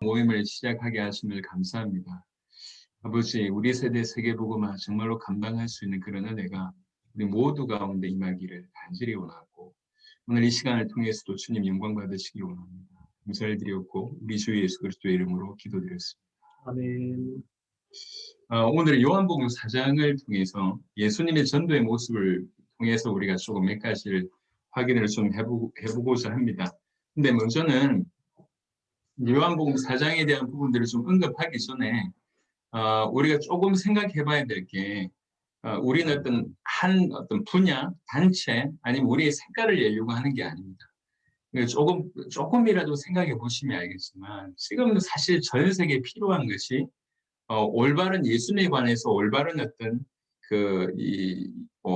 모임을 시작하게 하심을 감사합니다. 아버지, 우리 세대 세계복음화 정말로 감당할 수 있는 그런 은혜가 우리 모두 가운데 임하기를 간절히 원하고, 오늘 이 시간을 통해서도 주님 영광 받으시기 원합니다. 감사를 드렸고 우리 주 예수 그리스도의 이름으로 기도드렸습니다. 아멘. 오늘 요한복음 4장을 통해서 예수님의 전도의 모습을 통해서 우리가 조금 몇 가지를 확인을 좀 해보고자 합니다. 근데 먼저는 요한복음 4장에 대한 부분들을 좀 언급하기 전에 우리가 조금 생각해 봐야 될 게, 우리는 어떤 분야, 단체, 아니면 우리의 색깔을 내려고 하는 게 아닙니다. 조금이라도 생각해 보시면 알겠지만, 지금 사실 전 세계에 필요한 것이, 올바른 예수님에 관해서 올바른 어떤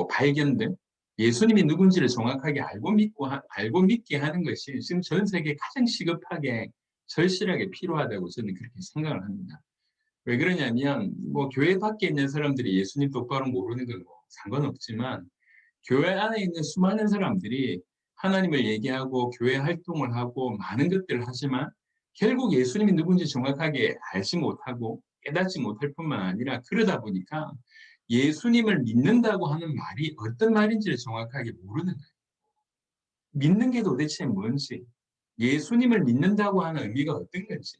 발견들, 예수님이 누군지를 정확하게 알고 믿게 하는 것이 지금 전 세계에 가장 시급하게, 절실하게 필요하다고 저는 그렇게 생각을 합니다. 왜 그러냐면, 교회 밖에 있는 사람들이 예수님 똑바로 모르는 건 상관없지만, 교회 안에 있는 수많은 사람들이 하나님을 얘기하고 교회 활동을 하고 많은 것들을 하지만, 결국 예수님이 누군지 정확하게 알지 못하고 깨닫지 못할 뿐만 아니라, 그러다 보니까 예수님을 믿는다고 하는 말이 어떤 말인지를 정확하게 모르는 거예요. 믿는 게 도대체 뭔지, 예수님을 믿는다고 하는 의미가 어떤 건지,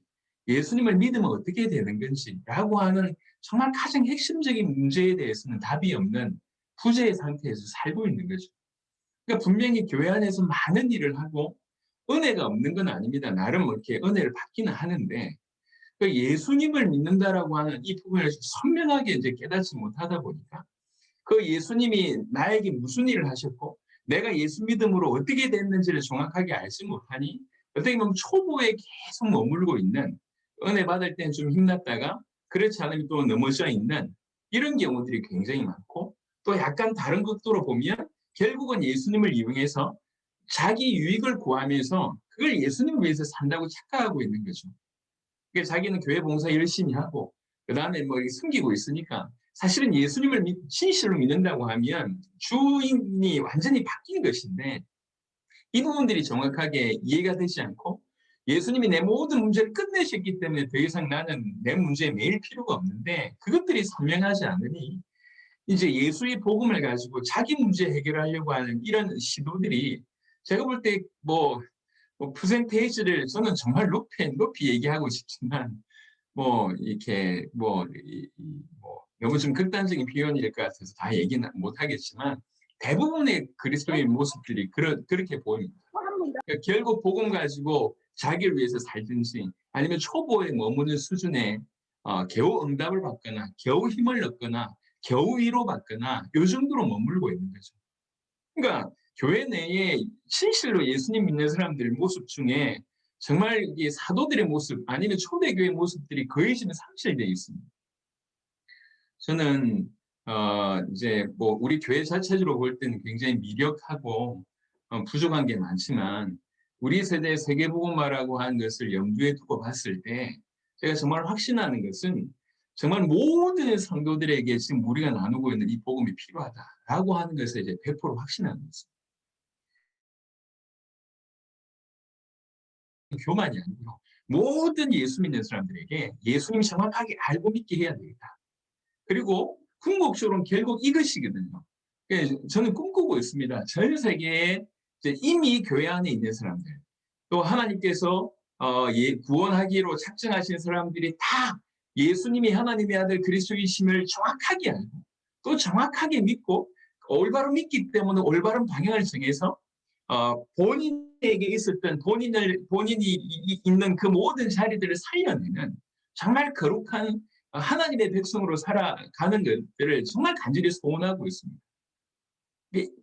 예수님을 믿으면 어떻게 되는 건지라고 하는 정말 가장 핵심적인 문제에 대해서는 답이 없는 부재의 상태에서 살고 있는 거죠. 그러니까 분명히 교회 안에서 많은 일을 하고 은혜가 없는 건 아닙니다. 나름 이렇게 은혜를 받기는 하는데, 예수님을 믿는다라고 하는 이 부분을 선명하게 이제 깨닫지 못하다 보니까, 그 예수님이 나에게 무슨 일을 하셨고 내가 예수 믿음으로 어떻게 됐는지를 정확하게 알지 못하니, 어떻게 보면 초보에 계속 머물고 있는, 은혜 받을 때는 좀 힘났다가 그렇지 않으면 또 넘어져 있는 이런 경우들이 굉장히 많고, 또 약간 다른 각도로 보면 결국은 예수님을 이용해서 자기 유익을 구하면서 그걸 예수님을 위해서 산다고 착각하고 있는 거죠. 그러니까 자기는 교회 봉사 열심히 하고 그 다음에 숨기고 있으니까, 사실은 예수님을 진실로 믿는다고 하면 주인이 완전히 바뀐 것인데, 이 부분들이 정확하게 이해가 되지 않고, 예수님이 내 모든 문제를 끝내셨기 때문에 더 이상 나는 내 문제에 매일 필요가 없는데, 그것들이 선명하지 않으니 이제 예수의 복음을 가지고 자기 문제 해결하려고 하는 이런 시도들이, 제가 볼 때 퍼센테이지를 저는 정말 높이 얘기하고 싶지만, 이렇게 너무 좀 극단적인 표현일 것 같아서 다 얘기는 못 하겠지만, 대부분의 그리스도의 모습들이 그렇게 보입니다. 그러니까 결국 복음 가지고 자기를 위해서 살든지, 아니면 초보에 머무는 수준에 겨우 응답을 받거나 겨우 힘을 얻거나 겨우 위로받거나 요 정도로 머물고 있는 거죠. 그러니까 교회 내에 진실로 예수님 믿는 사람들의 모습 중에 정말 이 사도들의 모습, 아니면 초대교회 모습들이 거의 지금 상실되어 있습니다. 저는 이제 우리 교회 자체적으로 볼 때는 굉장히 미력하고 부족한 게 많지만, 우리 세대 세계복음화라고 하는 것을 염두에 두고 봤을 때 제가 정말 확신하는 것은, 정말 모든 성도들에게 지금 우리가 나누고 있는 이 복음이 필요하다라고 하는 것을 이제 100% 확신하는 것입니다. 교만이 아니고 모든 예수 믿는 사람들에게 예수님 정확하게 알고 믿게 해야 되겠다. 그리고 궁극적으로는 결국 이것이거든요. 저는 꿈꾸고 있습니다. 전 세계에 이미 교회 안에 있는 사람들, 또 하나님께서 구원하기로 작정하신 사람들이 다 예수님이 하나님의 아들 그리스도이심을 정확하게 알고, 또 정확하게 믿고, 올바로 믿기 때문에 올바른 방향을 정해서 본인에게 있었던 본인이 있는 그 모든 자리들을 살려내는 정말 거룩한 하나님의 백성으로 살아가는 것들을 정말 간절히 소원하고 있습니다.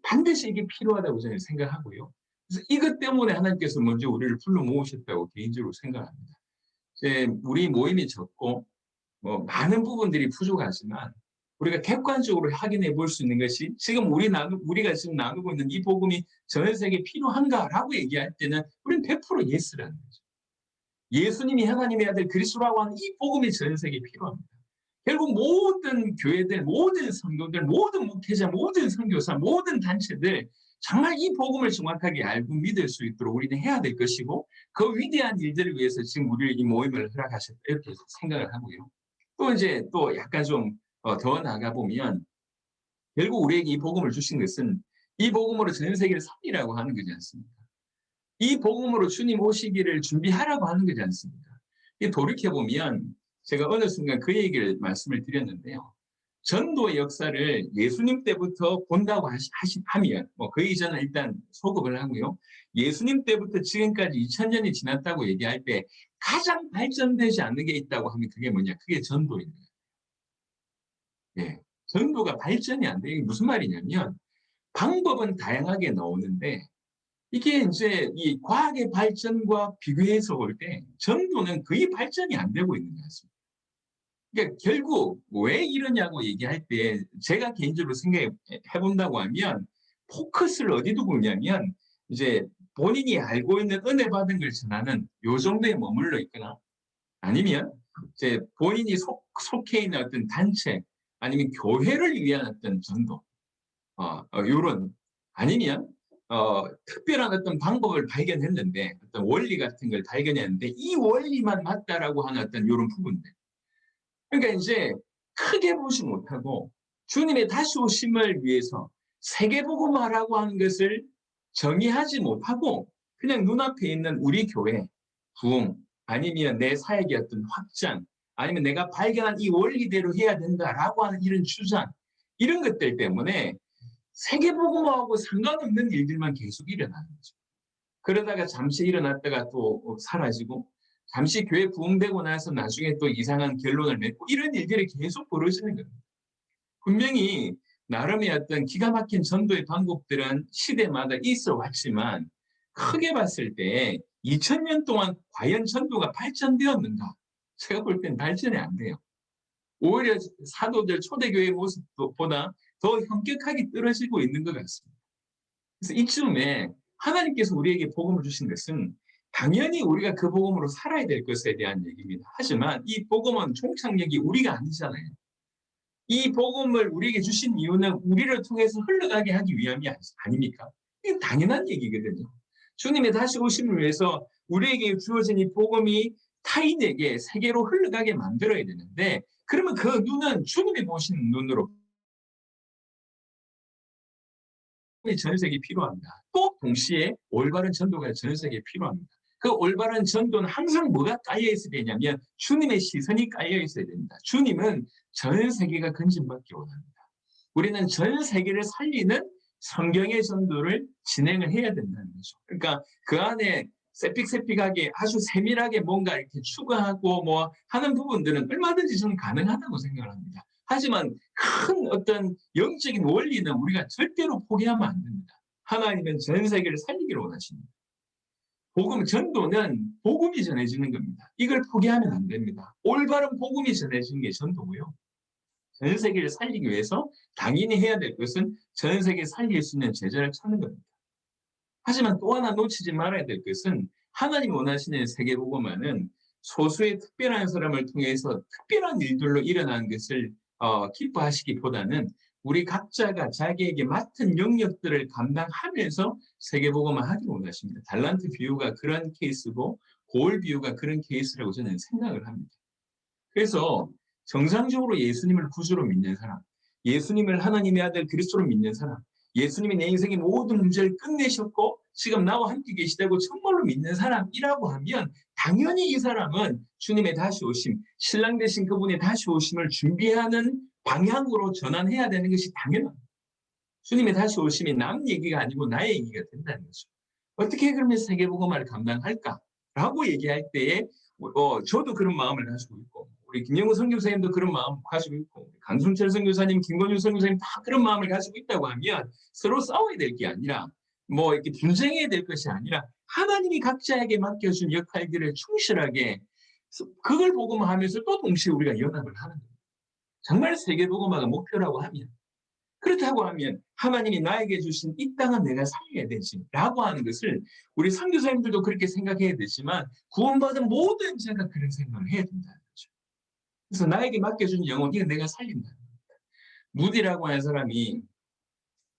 반드시 이게 필요하다고 저는 생각하고요. 그래서 이것 때문에 하나님께서 먼저 우리를 불러 모으셨다고 개인적으로 생각합니다. 우리 모임이 적고 많은 부분들이 부족하지만, 우리가 객관적으로 확인해 볼 수 있는 것이, 지금 우리가 지금 나누고 있는 이 복음이 전 세계에 필요한가라고 얘기할 때는 우리는 100% 예스라는 거죠. 예수님이 하나님의 아들 그리스도라고 하는 이 복음이 전 세계에 필요합니다. 결국 모든 교회들, 모든 성도들, 모든 목회자, 모든 선교사, 모든 단체들, 정말 이 복음을 정확하게 알고 믿을 수 있도록 우리는 해야 될 것이고, 그 위대한 일들을 위해서 지금 우리 이 모임을 허락하셨다 이렇게 생각을 하고요. 또 이제 또 약간 좀 더 나아가 보면 결국 우리에게 이 복음을 주신 것은 이 복음으로 전 세계를 살리라고 하는 거지 않습니까? 이 복음으로 주님 오시기를 준비하라고 하는 거지 않습니까? 돌이켜보면 제가 어느 순간 그 얘기를 말씀을 드렸는데요. 전도의 역사를 예수님 때부터 본다고 하면, 그 이전은 일단 소급을 하고요. 예수님 때부터 지금까지 2000년이 지났다고 얘기할 때 가장 발전되지 않는 게 있다고 하면 그게 뭐냐? 그게 전도입니다. 예. 전도가 발전이 안 돼. 이게 무슨 말이냐면, 방법은 다양하게 나오는데, 이게 이제 이 과학의 발전과 비교해서 볼 때 전도는 거의 발전이 안 되고 있는 것 같습니다. 그러니까 결국 왜 이러냐고 얘기할 때 제가 개인적으로 생각해 본다고 하면 포커스를 어디 두고 있냐면 이제 본인이 알고 있는 은혜 받은 걸 전하는 요 정도에 머물러 있거나 아니면 이제 본인이 속해 있는 어떤 단체 아니면 교회를 위한 어떤 전도 요런 아니면 특별한 어떤 방법을 발견했는데 어떤 원리 같은 걸 발견했는데 이 원리만 맞다라고 하는 어떤 요런 부분들. 그러니까 이제 크게 보지 못하고 주님의 다시 오심을 위해서 세계복음화라고 하는 것을 정의하지 못하고 그냥 눈앞에 있는 우리 교회 부흥 아니면 내 사역의 어떤 확장 아니면 내가 발견한 이 원리대로 해야 된다라고 하는 이런 주장 이런 것들 때문에 세계복음화하고 상관없는 일들만 계속 일어나는 거죠. 그러다가 잠시 일어났다가 또 사라지고 잠시 교회 부흥되고 나서 나중에 또 이상한 결론을 맺고 이런 일들이 계속 벌어지는 겁니다. 분명히 나름의 어떤 기가 막힌 전도의 방법들은 시대마다 있어 왔지만 크게 봤을 때 2000년 동안 과연 전도가 발전되었는가? 제가 볼 땐 발전이 안 돼요. 오히려 사도들 초대교회의 모습보다 더 현격하게 떨어지고 있는 것 같습니다. 그래서 이쯤에 하나님께서 우리에게 복음을 주신 것은 당연히 우리가 그 복음으로 살아야 될 것에 대한 얘기입니다. 하지만 이 복음은 종착역이 우리가 아니잖아요. 이 복음을 우리에게 주신 이유는 우리를 통해서 흘러가게 하기 위함이 아닙니까? 이게 당연한 얘기거든요. 주님의 다시 오심을 위해서 우리에게 주어진 이 복음이 타인에게 세계로 흘러가게 만들어야 되는데 그러면 그 눈은 주님이 보시는 눈으로 전 세계에 필요합니다. 또 동시에 올바른 전도가 전 세계에 필요합니다. 그 올바른 전도는 항상 뭐가 깔려 있어야 되냐면 주님의 시선이 깔려 있어야 됩니다. 주님은 전 세계가 근심받기 원합니다. 우리는 전 세계를 살리는 성경의 전도를 진행을 해야 된다는 거죠. 그러니까 그 안에 세픽세픽하게 아주 세밀하게 뭔가 이렇게 추가하고 뭐 하는 부분들은 얼마든지 저는 가능하다고 생각을 합니다. 하지만 큰 어떤 영적인 원리는 우리가 절대로 포기하면 안 됩니다. 하나님은 전 세계를 살리기를 원하십니다. 복음 전도는 복음이 전해지는 겁니다. 이걸 포기하면 안 됩니다. 올바른 복음이 전해지는 게 전도고요. 전 세계를 살리기 위해서 당연히 해야 될 것은 전 세계 살릴 수 있는 제자를 찾는 겁니다. 하지만 또 하나 놓치지 말아야 될 것은 하나님 원하시는 세계복음화는 소수의 특별한 사람을 통해서 특별한 일들로 일어나는 것을 기뻐하시기보다는 우리 각자가 자기에게 맡은 영역들을 감당하면서 세계복음화 하기를 원하십니다. 달란트 비유가 그런 케이스고 고을 비유가 그런 케이스라고 저는 생각을 합니다. 그래서 정상적으로 예수님을 구주로 믿는 사람, 예수님을 하나님의 아들 그리스도로 믿는 사람, 예수님이 내 인생의 모든 문제를 끝내셨고 지금 나와 함께 계시다고 정말로 믿는 사람이라고 하면 당연히 이 사람은 주님의 다시 오심, 신랑 되신 그분의 다시 오심을 준비하는 방향으로 전환해야 되는 것이 당연합니다. 주님의 다시 오심이 남 얘기가 아니고 나의 얘기가 된다는 거죠. 어떻게 그러면 세계복음화를 감당할까라고 얘기할 때에 저도 그런 마음을 가지고 있고 우리 김영우 선교사님도 그런 마음을 가지고 있고 강순철 선교사님, 김건율 선교사님 다 그런 마음을 가지고 있다고 하면 서로 싸워야 될 게 아니라 뭐 이렇게 분쟁해야 될 것이 아니라 하나님이 각자에게 맡겨준 역할들을 충실하게 그걸 복음화하면서 또 동시에 우리가 연합을 하는 거예요. 정말 세계복음화가 목표라고 하면 그렇다고 하면 하나님이 나에게 주신 이 땅은 내가 살려야 되지라고 하는 것을 우리 선교사님들도 그렇게 생각해야 되지만 구원받은 모든 자가 그런 생각을 해야 된다는 거죠. 그래서 나에게 맡겨준 영혼 이거 내가 살린다는 겁니다. 무디라고 하는 사람이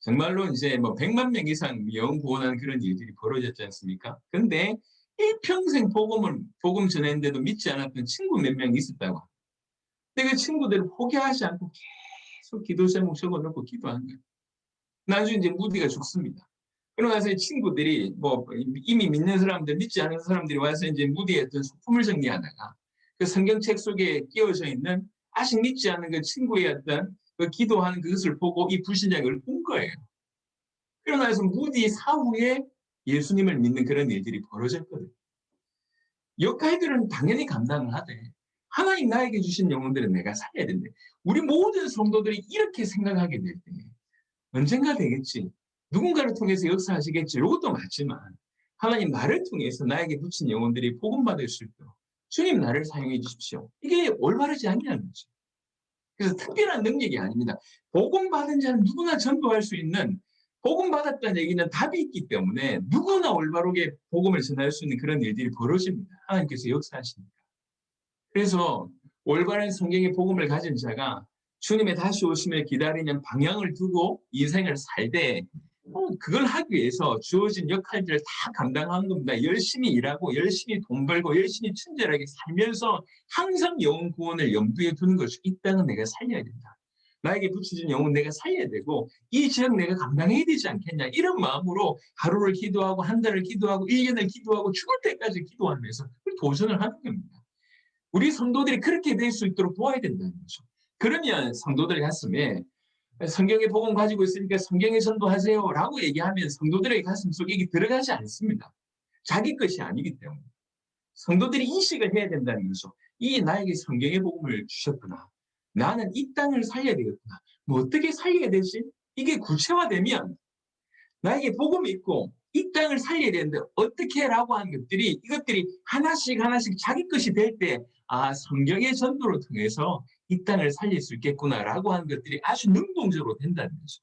정말로 이제 뭐 100만 명 이상 영 구원하는 그런 일들이 벌어졌지 않습니까? 근데 일평생 복음 전했는데도 믿지 않았던 친구 몇 명 있었다고. 근데 그 친구들을 포기하지 않고 계속 기도 제목 적어놓고 기도한 거예요. 나중에 이제 무디가 죽습니다. 그러고 나서 친구들이 뭐 이미 믿는 사람들, 믿지 않은 사람들이 와서 이제 무디의 어떤 소품을 정리하다가 그 성경책 속에 끼워져 있는 아직 믿지 않은 그 친구의 어떤 그 기도하는 그것을 보고 이 불신자를 본 거예요. 그러고 나서 무디 사후에 예수님을 믿는 그런 일들이 벌어졌거든요. 역할들은 당연히 감당을 하되 하나님 나에게 주신 영혼들은 내가 살려야 된대. 우리 모든 성도들이 이렇게 생각하게 될 때 언젠가 되겠지. 누군가를 통해서 역사하시겠지. 이것도 맞지만 하나님 나를 통해서 나에게 붙인 영혼들이 복음받을 수 있도록 주님 나를 사용해 주십시오. 이게 올바르지 않냐는 거죠. 그래서 특별한 능력이 아닙니다. 복음받은 자는 누구나 전도할 수 있는 복음받았다는 얘기는 답이 있기 때문에 누구나 올바르게 복음을 전할 수 있는 그런 일들이 벌어집니다. 하나님께서 역사하시니까. 그래서 올바른 성경의 복음을 가진 자가 주님의 다시 오심을 기다리는 방향을 두고 인생을 살되 그걸 하기 위해서 주어진 역할들을 다 감당하는 겁니다. 열심히 일하고 열심히 돈 벌고 열심히 친절하게 살면서 항상 영혼 구원을 염두에 두는 것이 이 땅은 내가 살려야 된다. 나에게 붙여진 영혼 내가 살려야 되고 이 지역 내가 감당해야 되지 않겠냐. 이런 마음으로 하루를 기도하고 한 달을 기도하고 1년을 기도하고 죽을 때까지 기도하면서 도전을 하는 겁니다. 우리 성도들이 그렇게 될 수 있도록 도와야 된다는 거죠. 그러면 성도들 가슴에 성경의 복음 가지고 있으니까 성경에 전도하세요라고 얘기하면 성도들의 가슴 속에 이게 들어가지 않습니다. 자기 것이 아니기 때문에. 성도들이 인식을 해야 된다는 거죠. 이 나에게 성경의 복음을 주셨구나. 나는 이 땅을 살려야 되겠구나. 뭐 어떻게 살려야 되지? 이게 구체화되면 나에게 복음이 있고 이 땅을 살려야 되는데 어떻게 라고 하는 것들이 이것들이 하나씩 하나씩 자기 것이 될 때 성경의 전도를 통해서 이 땅을 살릴 수 있겠구나라고 하는 것들이 아주 능동적으로 된다는 거죠.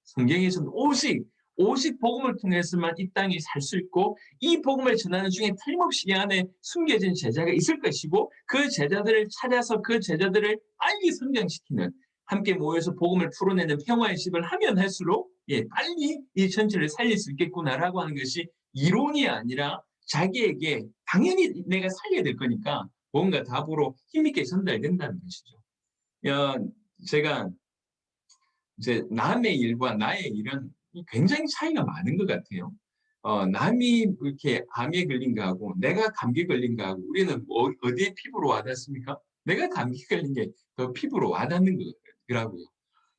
성경의 전도 오직 복음을 통해서만 이 땅이 살 수 있고 이 복음을 전하는 중에 틀림없이 이 안에 숨겨진 제자가 있을 것이고 그 제자들을 찾아서 그 제자들을 빨리 성장시키는 함께 모여서 복음을 풀어내는 평화의 집을 하면 할수록 빨리 이 전체를 살릴 수 있겠구나라고 하는 것이 이론이 아니라 자기에게 당연히 내가 살려야 될 거니까 뭔가 답으로 힘있게 전달된다는 것이죠. 제가 이제 남의 일과 나의 일은 굉장히 차이가 많은 것 같아요. 남이 이렇게 암에 걸린 거하고 내가 감기 걸린 거하고 우리는 어디에 피부로 와닿습니까? 내가 감기 걸린 게 더 피부로 와닿는 거라고요.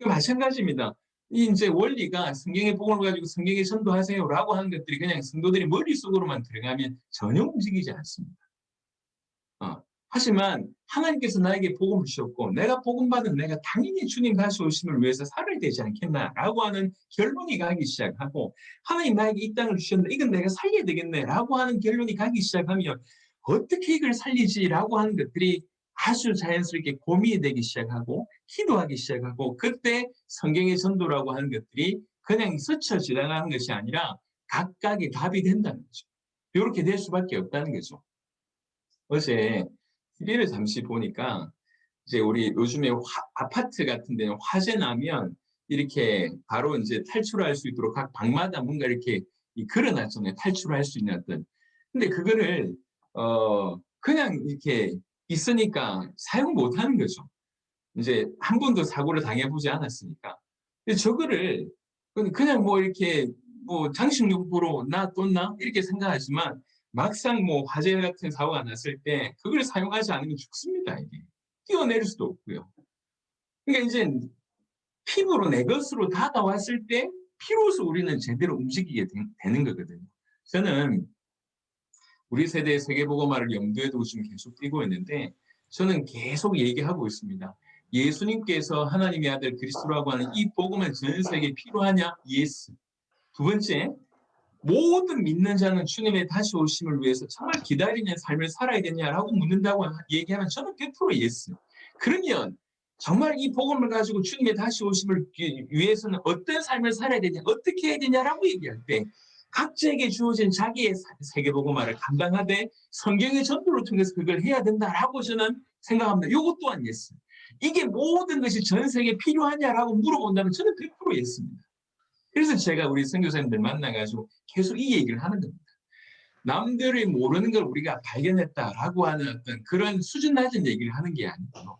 마찬가지입니다. 이 이제 원리가 성경의 복음을 가지고 성경에 전도하세요라고 하는 것들이 그냥 성도들이 머릿속으로만 들어가면 전혀 움직이지 않습니다. 하지만 하나님께서 나에게 복음을 주셨고 내가 복음받은 내가 당연히 주님 다시 오심을 위해서 살아야 되지 않겠나라고 하는 결론이 가기 시작하고 하나님 나에게 이 땅을 주셨는데 이건 내가 살려야 되겠네라고 하는 결론이 가기 시작하면 어떻게 이걸 살리지라고 하는 것들이 아주 자연스럽게 고민이 되기 시작하고 기도하기 시작하고 그때 성경의 전도라고 하는 것들이 그냥 스쳐 지나가는 것이 아니라 각각의 답이 된다는 거죠. 이렇게 될 수밖에 없다는 거죠. 어제 TV를 잠시 보니까 이제 우리 요즘에 아파트 같은 데는 화재 나면 이렇게 바로 이제 탈출할 수 있도록 각 방마다 뭔가 이렇게 걸어놨잖아요. 탈출할 수 있는 어떤. 근데 그거를 그냥 이렇게 있으니까 사용 못 하는 거죠. 이제 한 번도 사고를 당해보지 않았으니까. 근데 저거를 그냥 뭐 이렇게 뭐 장식용으로 놔뒀나 이렇게 생각하지만 막상 뭐 화재 같은 사고가 났을 때 그걸 사용하지 않으면 죽습니다. 이게 뛰어내릴 수도 없고요. 그러니까 이제 피부로 내 것으로 다가왔을 때 피로서 우리는 제대로 움직이게 되는 거거든요. 저는 우리 세대의 세계복음화를 염두에 두고 지금 계속 뛰고 있는데 저는 계속 얘기하고 있습니다. 예수님께서 하나님의 아들 그리스도라고 하는 이 복음은 전 세계에 필요하냐? 예스. 두 번째, 모든 믿는 자는 주님의 다시 오심을 위해서 정말 기다리는 삶을 살아야 되냐라고 묻는다고 얘기하면 저는 100% 예스. 그러면 정말 이 복음을 가지고 주님의 다시 오심을 위해서는 어떤 삶을 살아야 되냐, 어떻게 해야 되냐라고 얘기할 때 각자에게 주어진 자기의 세계복음화를 감당하되 성경의 전도를 통해서 그걸 해야 된다라고 저는 생각합니다. 이것 또한 예스. 이게 모든 것이 전 세계에 필요하냐라고 물어본다면 저는 100% 예스입니다. 그래서 제가 우리 선교사님들 만나가지고 계속 이 얘기를 하는 겁니다. 남들이 모르는 걸 우리가 발견했다라고 하는 어떤 그런 수준 낮은 얘기를 하는 게 아니고,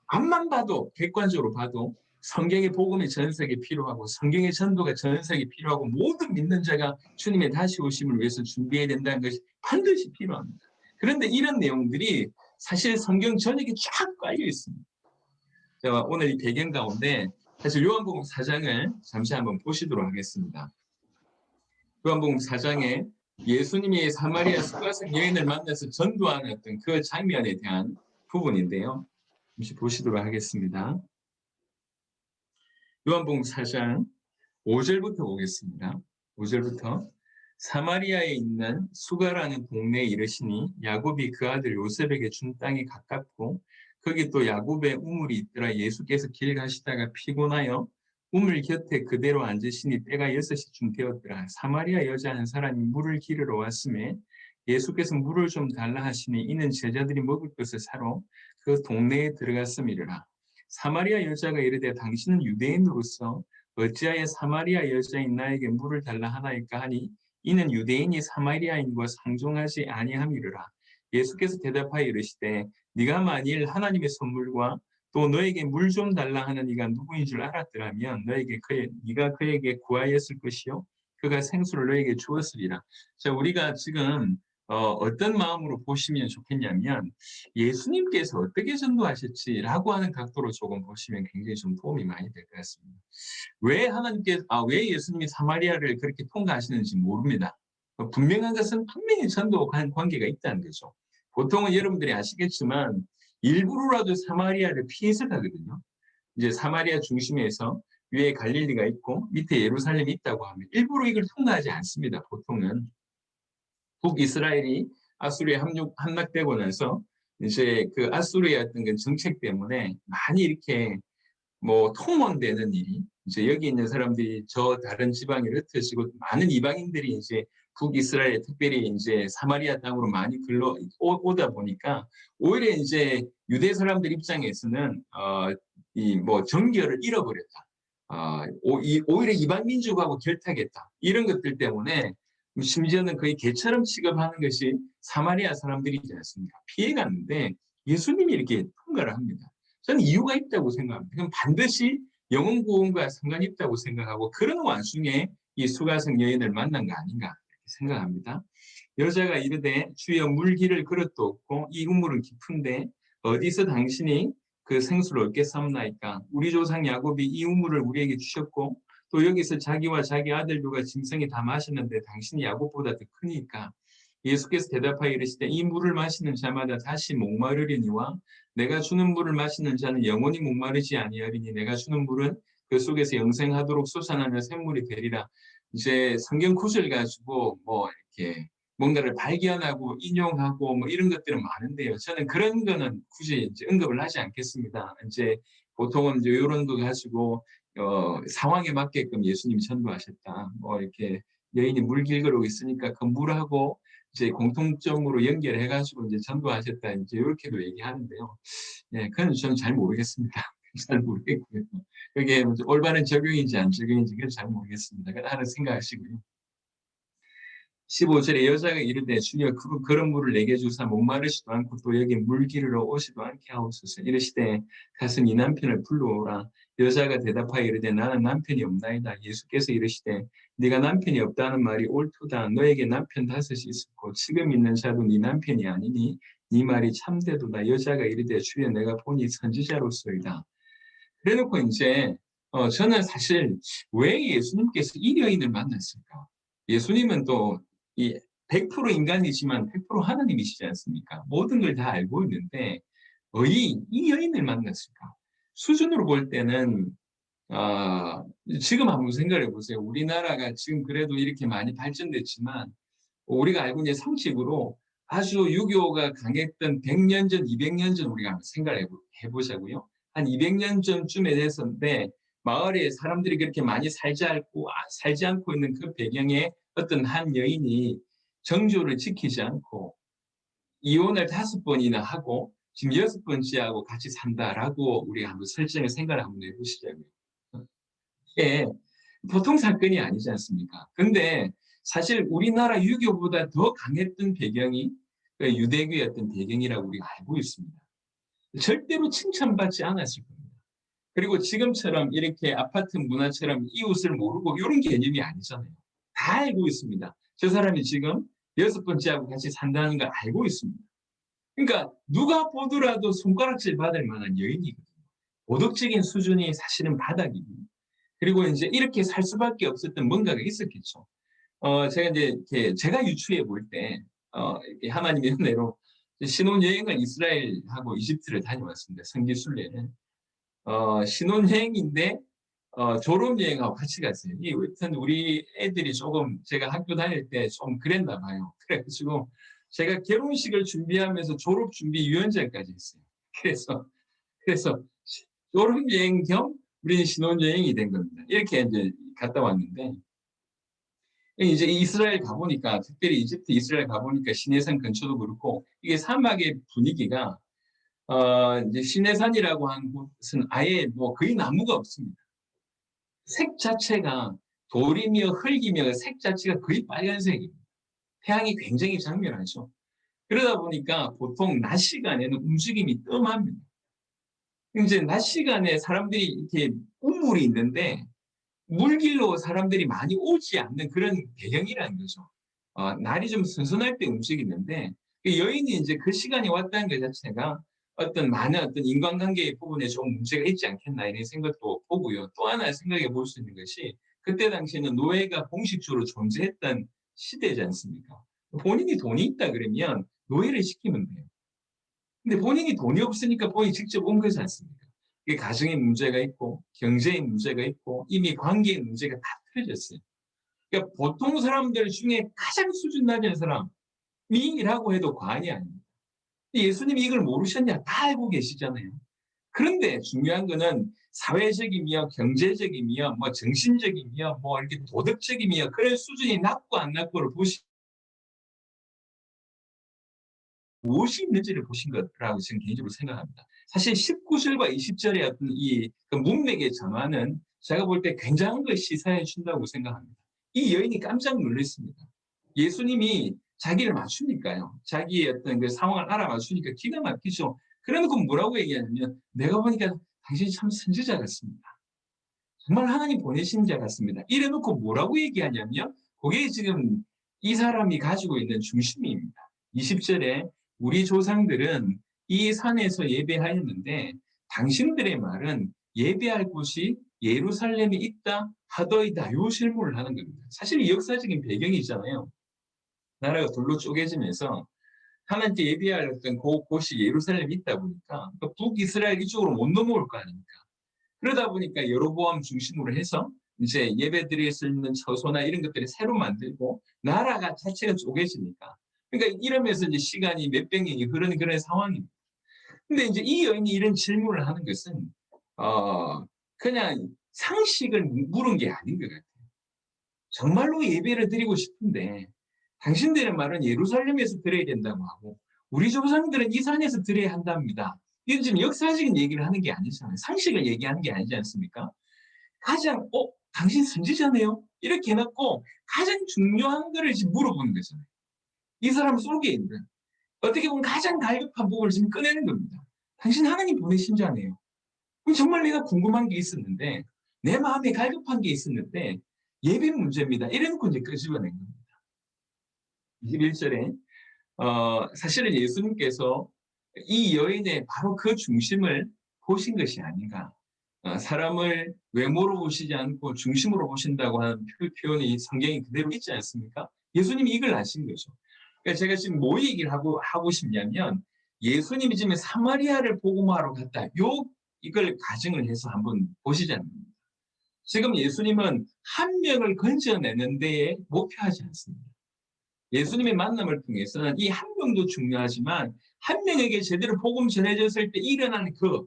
앞만 봐도, 객관적으로 봐도 성경의 복음이 전 세계에 필요하고 성경의 전도가 전 세계에 필요하고 모든 믿는 자가 주님의 다시 오심을 위해서 준비해야 된다는 것이 반드시 필요합니다. 그런데 이런 내용들이 사실 성경 전역에 쫙 깔려 있습니다. 제가 오늘 이 배경 가운데 사실 요한복음 4장을 잠시 한번 보시도록 하겠습니다. 요한복음 4장에 예수님이 사마리아 수가성 여인을 만나서 전도하는 어떤 그 장면에 대한 부분인데요. 잠시 보시도록 하겠습니다. 요한복음 4장 5절부터 보겠습니다. 5절부터 사마리아에 있는 수가라는 동네에 이르시니 야곱이 그 아들 요셉에게 준 땅이 가깝고 거기 또 야곱의 우물이 있더라. 예수께서 길 가시다가 피곤하여 우물 곁에 그대로 앉으시니 때가 6시쯤 되었더라. 사마리아 여자 한 사람이 물을 기르러 왔음에 예수께서 물을 좀 달라 하시니 이는 제자들이 먹을 것을 사러 그 동네에 들어갔음이라. 사마리아 여자가 이르되 당신은 유대인으로서 어찌하여 사마리아 여자인 나에게 물을 달라 하나이까 하니 이는 유대인이 사마리아인과 상종하지 아니함이르라. 예수께서 대답하여 이르시되 네가 만일 하나님의 선물과 또 너에게 물 좀 달라 하는 이가 누구인 줄 알았더라면 네가 그에게 구하였을 것이요 그가 생수를 너에게 주었으리라. 자, 우리가 지금 어떤 마음으로 보시면 좋겠냐면 예수님께서 어떻게 전도하셨지라고 하는 각도로 조금 보시면 굉장히 좀 도움이 많이 될 것 같습니다. 왜 예수님이 사마리아를 그렇게 통과하시는지 모릅니다. 분명한 것은 분명히 전도와 관계가 있다는 거죠. 보통은 여러분들이 아시겠지만 일부러라도 사마리아를 피해서 가거든요. 이제 사마리아 중심에서 위에 갈릴리가 있고 밑에 예루살렘이 있다고 하면 일부러 이걸 통과하지 않습니다. 보통은 북이스라엘이 아수리에 함락되고 나서 이제 그 아수리의 어떤 그 정책 때문에 많이 이렇게 뭐 통원되는 일이 이제 여기 있는 사람들이 저 다른 지방에 흩어지고 많은 이방인들이 이제 북이스라엘 특별히 이제 사마리아 땅으로 많이 오다 보니까 오히려 이제 유대 사람들 입장에서는 이 뭐 정결을 잃어버렸다. 오히려 이방 민족하고 결탁했다. 이런 것들 때문에 심지어는 거의 개처럼 취급하는 것이 사마리아 사람들이지 않습니까? 피해갔는데 예수님이 이렇게 통과를 합니다. 저는 이유가 있다고 생각합니다. 그럼 반드시 영혼 구원과 상관이 있다고 생각하고 그런 와중에 이 수가성 여인을 만난 거 아닌가 이렇게 생각합니다. 여자가 이르되 주여 물기를 그릇도 없고 이 우물은 깊은데 어디서 당신이 그 생수를 얻겠사옵나이까. 우리 조상 야곱이 이 우물을 우리에게 주셨고 또 여기서 자기와 자기 아들들과 짐승이 다 마시는데 당신이 야곱보다 더 크니까. 예수께서 대답하여 이르시되 이 물을 마시는 자마다 다시 목마르리니와 내가 주는 물을 마시는 자는 영원히 목마르지 아니하리니 내가 주는 물은 그 속에서 영생하도록 솟아나는 샘물이 되리라. 이제 성경 구절 가지고 뭐 이렇게 뭔가를 발견하고 인용하고 뭐 이런 것들은 많은데요. 저는 그런 거는 굳이 이제 언급을 하지 않겠습니다. 이제 보통은 이제 이런 거 가지고 상황에 맞게끔 예수님이 전도하셨다. 뭐 이렇게 여인이 물 길거리고 있으니까 그 물하고 이제 공통점으로 연결해가지고 이제 전도하셨다. 이제 이렇게도 얘기하는데요. 예, 그건 저는 잘 모르겠습니다. 잘 모르겠고요. 그게 올바른 적용인지 안 적용인지 그건 잘 모르겠습니다. 하나 생각하시고요. 15절에 여자가 이르되 주여 그런 물을 내게 주사 목마르지도 않고 또 여기 물 기르러 오지도 않게 하옵소서. 이르시되 가서 네 남편을 불러오라. 여자가 대답하여 이르되 나는 남편이 없나이다. 예수께서 이르시되 네가 남편이 없다는 말이 옳도다. 너에게 남편 5이 있었고 지금 있는 자도 네 남편이 아니니 네 말이 참되도다. 여자가 이르되 주여 내가 보니 선지자로소이다. 그래놓고 이제 저는 사실 왜 예수님께서 이 여인을 만났을까? 예수님은 또 이 100% 인간이지만 100% 하나님이시지 않습니까? 모든 걸 다 알고 있는데 왜 이 여인을 만났을까? 수준으로 볼 때는 지금 한번 생각해 보세요. 우리나라가 지금 그래도 이렇게 많이 발전됐지만 우리가 알고 있는 상식으로 아주 유교가 강했던 100년 전, 200년 전 우리가 한번 생각을 해보자고요. 한 200년 전쯤에 됐었는데 마을에 사람들이 그렇게 많이 살지 않고 있는 그 배경에 어떤 한 여인이 정조를 지키지 않고 이혼을 5번이나 하고 지금 6번째하고 같이 산다라고 우리가 한번 설정을 생각을 한번 해보시자고요. 예, 보통 사건이 아니지 않습니까? 근데 사실 우리나라 유교보다 더 강했던 배경이 그 유대교의 어떤 배경이라고 우리가 알고 있습니다. 절대로 칭찬받지 않았을 겁니다. 그리고 지금처럼 이렇게 아파트 문화처럼 이웃을 모르고 이런 개념이 아니잖아요. 다 알고 있습니다. 저 사람이 지금 여섯 번째하고 같이 산다는 걸 알고 있습니다. 그러니까 누가 보더라도 손가락질 받을 만한 여인이거든요. 도덕적인 수준이 사실은 바닥이고, 그리고 이제 이렇게 살 수밖에 없었던 뭔가가 있었겠죠. 제가 이제 이렇게 제가 유추해 볼 때, 이렇게 하나님의 은혜로 신혼여행을 이스라엘하고 이집트를 다녀왔습니다. 성지순례를. 신혼여행인데, 졸업여행하고 같이 갔어요. 이, 하여튼 우리 애들이 조금 제가 학교 다닐 때 좀 그랬나 봐요. 그래가지고 제가 결혼식을 준비하면서 졸업 준비 유연자까지 했어요. 그래서 졸업여행 겸 우리는 신혼여행이 된 겁니다. 이렇게 이제 갔다 왔는데, 이제 이스라엘 가보니까, 특별히 이집트 이스라엘 가보니까 시내산 근처도 그렇고, 이게 사막의 분위기가, 이제 시내산이라고 하는 곳은 아예 뭐 거의 나무가 없습니다. 색 자체가 돌이며 흙이며 색 자체가 거의 빨간색입니다. 태양이 굉장히 장렬하죠. 그러다 보니까 보통 낮 시간에는 움직임이 뜸합니다. 이제 낮 시간에 사람들이 이렇게 우물이 있는데 물길로 사람들이 많이 오지 않는 그런 배경이라는 거죠. 날이 좀 선선할 때 움직이는데 그 여인이 이제 그 시간이 왔다는 것 자체가 어떤 많은 어떤 인간관계의 부분에 좀 문제가 있지 않겠나 이런 생각도 보고요. 또 하나 생각해 볼 수 있는 것이 그때 당시에는 노예가 공식적으로 존재했던 시대지 않습니까? 본인이 돈이 있다 그러면 노예를 시키면 돼요. 근데 본인이 돈이 없으니까 본인이 직접 온 거지 않습니까? 이게 가정의 문제가 있고 경제의 문제가 있고 이미 관계의 문제가 다 틀어졌어요. 그러니까 보통 사람들 중에 가장 수준 낮은 사람이라고 해도 과언이 아닙니다. 예수님이 이걸 모르셨냐? 다 알고 계시잖아요. 그런데 중요한 거는 사회적이며 경제적이며 뭐 정신적이며 뭐 이렇게 도덕적이며 그런 수준이 낮고 안 낮고를 보시 무엇이 있는지를 보신 거라고 저는 개인적으로 생각합니다. 사실 19절과 20절의 어떤 이그 문맥의 전환은 제가 볼 때 굉장한 걸 시사해 준다고 생각합니다. 이 여인이 깜짝 놀랐습니다. 예수님이 자기를 맞추니까요. 자기의 어떤 그 상황을 알아맞추니까 기가 막히죠. 그래놓고 뭐라고 얘기하냐면 내가 보니까 당신이 참 선지자 같습니다. 정말 하나님 보내신 자 같습니다. 이래놓고 뭐라고 얘기하냐면 그게 지금 이 사람이 가지고 있는 중심입니다. 20절에 우리 조상들은 이 산에서 예배하였는데 당신들의 말은 예배할 곳이 예루살렘에 있다 하더이다. 요 질문을 하는 겁니다. 사실 이 역사적인 배경이 있잖아요. 나라가 둘로 쪼개지면서 하나님께 예배할 어떤 곳이 예루살렘에 있다 보니까 북이스라엘 이쪽으로 못 넘어올 거 아닙니까? 그러다 보니까 여로보암 중심으로 해서 이제 예배드릴 수 있는 처소나 이런 것들을 새로 만들고 나라가 자체가 쪼개지니까. 그러니까 이러면서 이제 시간이 몇백 년이 흐르는 그런 상황입니다. 근데 이제 이 여인이 이런 질문을 하는 것은 그냥 상식을 물은 게 아닌 것 같아요. 정말로 예배를 드리고 싶은데 당신들의 말은 예루살렘에서 드려야 된다고 하고 우리 조상들은 이 산에서 드려야 한답니다. 이건 지금 역사적인 얘기를 하는 게 아니잖아요. 상식을 얘기하는 게 아니지 않습니까? 가장 당신 선지자네요? 이렇게 해놓고 가장 중요한 거를 지금 물어보는 거잖아요. 이 사람 속에 있는 어떻게 보면 가장 갈급한 부분을 지금 꺼내는 겁니다. 당신 하나님 보내신 자네요. 정말 내가 궁금한 게 있었는데 내 마음에 갈급한 게 있었는데 예배 문제입니다. 이래놓고 이제 끄집어낸 겁니다. 21절에 사실은 예수님께서 이 여인의 바로 그 중심을 보신 것이 아닌가. 사람을 외모로 보시지 않고 중심으로 보신다고 하는 표현이 성경에 그대로 있지 않습니까? 예수님이 이걸 아신 거죠. 그러니까 제가 지금 뭐 얘기를 하고 싶냐면 예수님이 지금 사마리아를 복음하러 갔다. 이걸 가정을 해서 한번 보시자는 겁니다. 지금 예수님은 한 명을 건져내는 데에 목표하지 않습니다. 예수님의 만남을 통해서는 이 한 명도 중요하지만 한 명에게 제대로 복음 전해졌을 때 일어나는 그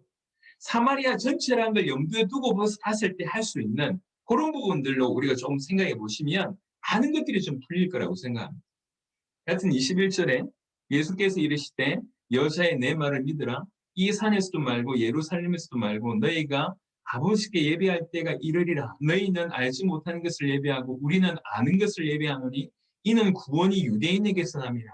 사마리아 전체라는 걸 염두에 두고 봤을 때 할 수 있는 그런 부분들로 우리가 좀 생각해 보시면 많은 것들이 좀 풀릴 거라고 생각합니다. 하여튼 21절에 예수께서 이르시되 여자의 내 말을 믿으라. 이 산에서도 말고 예루살렘에서도 말고 너희가 아버지께 예배할 때가 이르리라. 너희는 알지 못하는 것을 예배하고 우리는 아는 것을 예배하노니 이는 구원이 유대인에게서 남이라.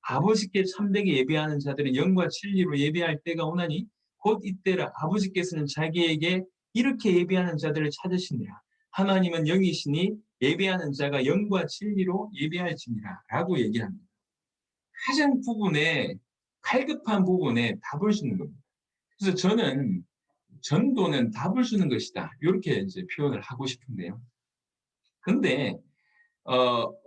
아버지께 참되게 예배하는 자들은 영과 진리로 예배할 때가 오나니 곧 이때라. 아버지께서는 자기에게 이렇게 예배하는 자들을 찾으시니라. 하나님은 영이시니 예배하는 자가 영과 진리로 예배할지니라 라고 얘기합니다. 가장 부분에 칼급한 부분에 답을 주는 겁니다. 그래서 저는 전도는 답을 주는 것이다. 이렇게 이제 표현을 하고 싶은데요. 근데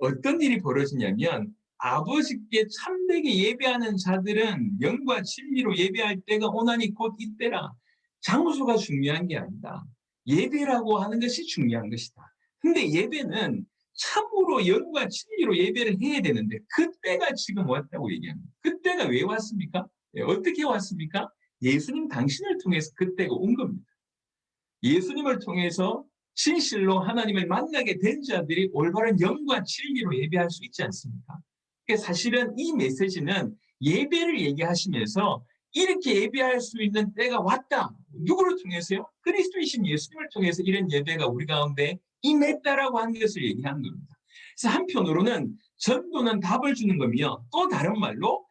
어떤 일이 벌어지냐면 아버지께 참되게 예배하는 자들은 영과 진리로 예배할 때가 오나니 곧 이때라. 장소가 중요한 게 아니다. 예배라고 하는 것이 중요한 것이다. 근데 예배는 참으로 영과 진리로 예배를 해야 되는데 그때가 지금 왔다고 얘기합니다. 그때가 왜 왔습니까? 어떻게 왔습니까? 예수님 당신을 통해서 그때가 온 겁니다. 예수님을 통해서 진실로 하나님을 만나게 된 자들이 올바른 영과 진리로 예배할 수 있지 않습니까? 그러니까 사실은 이 메시지는 예배를 얘기하시면서 이렇게 예배할 수 있는 때가 왔다. 누구를 통해서요? 그리스도이신 예수님을 통해서 이런 예배가 우리 가운데 임했다라고 하는 것을 얘기하는 겁니다. 그래서 한편으로는 전도는 답을 주는 거며 또 다른 말로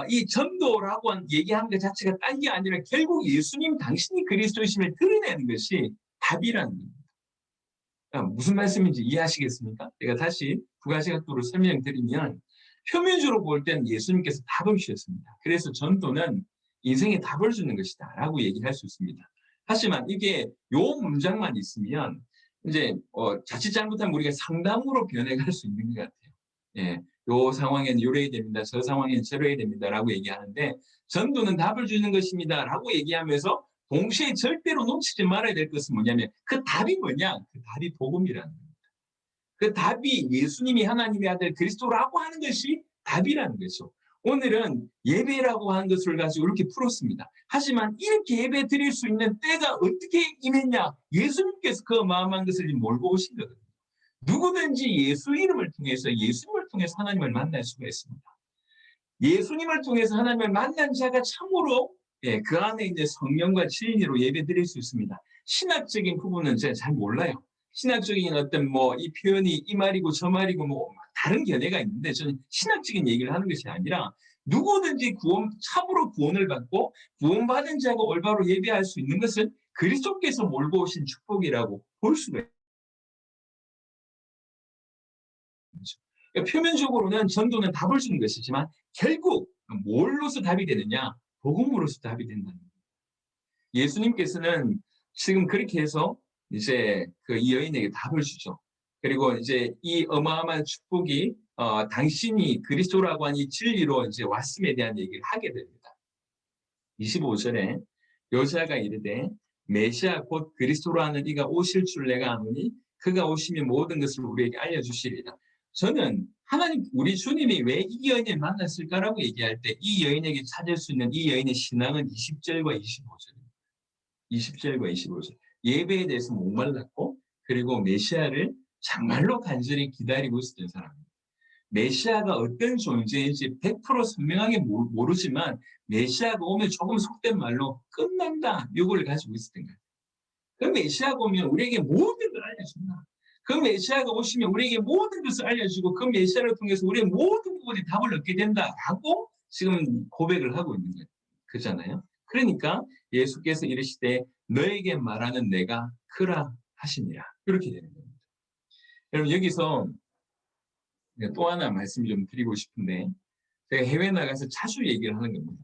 이 전도라고 얘기하는 것 자체가 딴 게 아니라 결국 예수님 당신이 그리스도이심을 드러내는 것이 답이라는 겁니다. 무슨 말씀인지 이해하시겠습니까? 제가 다시 두 가지 각도로 설명드리면 표면적으로 볼 때는 예수님께서 답을 주셨습니다. 그래서 전도는 인생에 답을 주는 것이다 라고 얘기할 수 있습니다. 하지만 이게 요 문장만 있으면 이제 자칫 잘못하면 우리가 상담으로 변해갈 수 있는 것 같아요. 예, 요 상황에는 이래야 됩니다. 저 상황에는 저래야 됩니다. 라고 얘기하는데 전도는 답을 주는 것입니다. 라고 얘기하면서 동시에 절대로 놓치지 말아야 될 것은 뭐냐면 그 답이 뭐냐? 그 답이 복음이라는 겁니다. 그 답이 예수님이 하나님의 아들 그리스도라고 하는 것이 답이라는 거죠. 오늘은 예배라고 하는 것을 가지고 이렇게 풀었습니다. 하지만 이렇게 예배 드릴 수 있는 때가 어떻게 임했냐? 예수님께서 그 마음한 것을 몰고 오신 거거든요. 누구든지 예수 이름을 통해서 예수님을 통해서 하나님을 만날 수가 있습니다. 예수님을 통해서 하나님을 만난 자가 참으로 그 안에 이제 성령과 진리로 예배 드릴 수 있습니다. 신학적인 부분은 제가 잘 몰라요. 신학적인 어떤 이 표현이 이 말이고 저 말이고 다른 견해가 있는데 저는 신학적인 얘기를 하는 것이 아니라 누구든지 참으로 구원을 받고 구원받은 자가 올바로 예배할 수 있는 것은 그리스도께서 몰고 오신 축복이라고 볼 수가 있습니다. 그러니까 표면적으로는 전도는 답을 주는 것이지만 결국 뭘로서 답이 되느냐? 복음으로서 답이 된다는 거예요. 예수님께서는 지금 그렇게 해서 이제 이 여인에게 답을 주죠. 그리고 이제 이 어마어마한 축복이 당신이 그리스도라고 하니 진리로 이제 왔음에 대한 얘기를 하게 됩니다. 25절에 여자가 이르되 메시아 곧 그리스도로 하는 이가 오실 줄 내가 아노니 그가 오시면 모든 것을 우리에게 알려주시리라. 저는 하나님 우리 주님이 왜 이 여인을 만났을까라고 얘기할 때 이 여인에게 찾을 수 있는 이 여인의 신앙은 20절과 25절입니다. 20절과 25절. 예배에 대해서 목말랐고 그리고 메시아를 정말로 간절히 기다리고 있었던 사람입니다. 메시아가 어떤 존재인지 100% 선명하게 모르지만 메시아가 오면 조금 속된 말로 끝난다. 이걸 가지고 있었던 거예요. 그 메시아가 오면 우리에게 모든 걸 알려준다. 그 메시아가 오시면 우리에게 모든 것을 알려주고 그 메시아를 통해서 우리의 모든 부분이 답을 얻게 된다라고 지금 고백을 하고 있는 거예요. 그렇잖아요. 그러니까 예수께서 이르시되 너에게 말하는 내가 크라 하시니라. 이렇게 되는 겁니다. 여러분 여기서 또 하나 말씀 좀 드리고 싶은데 제가 해외 나가서 자주 얘기를 하는 겁니다.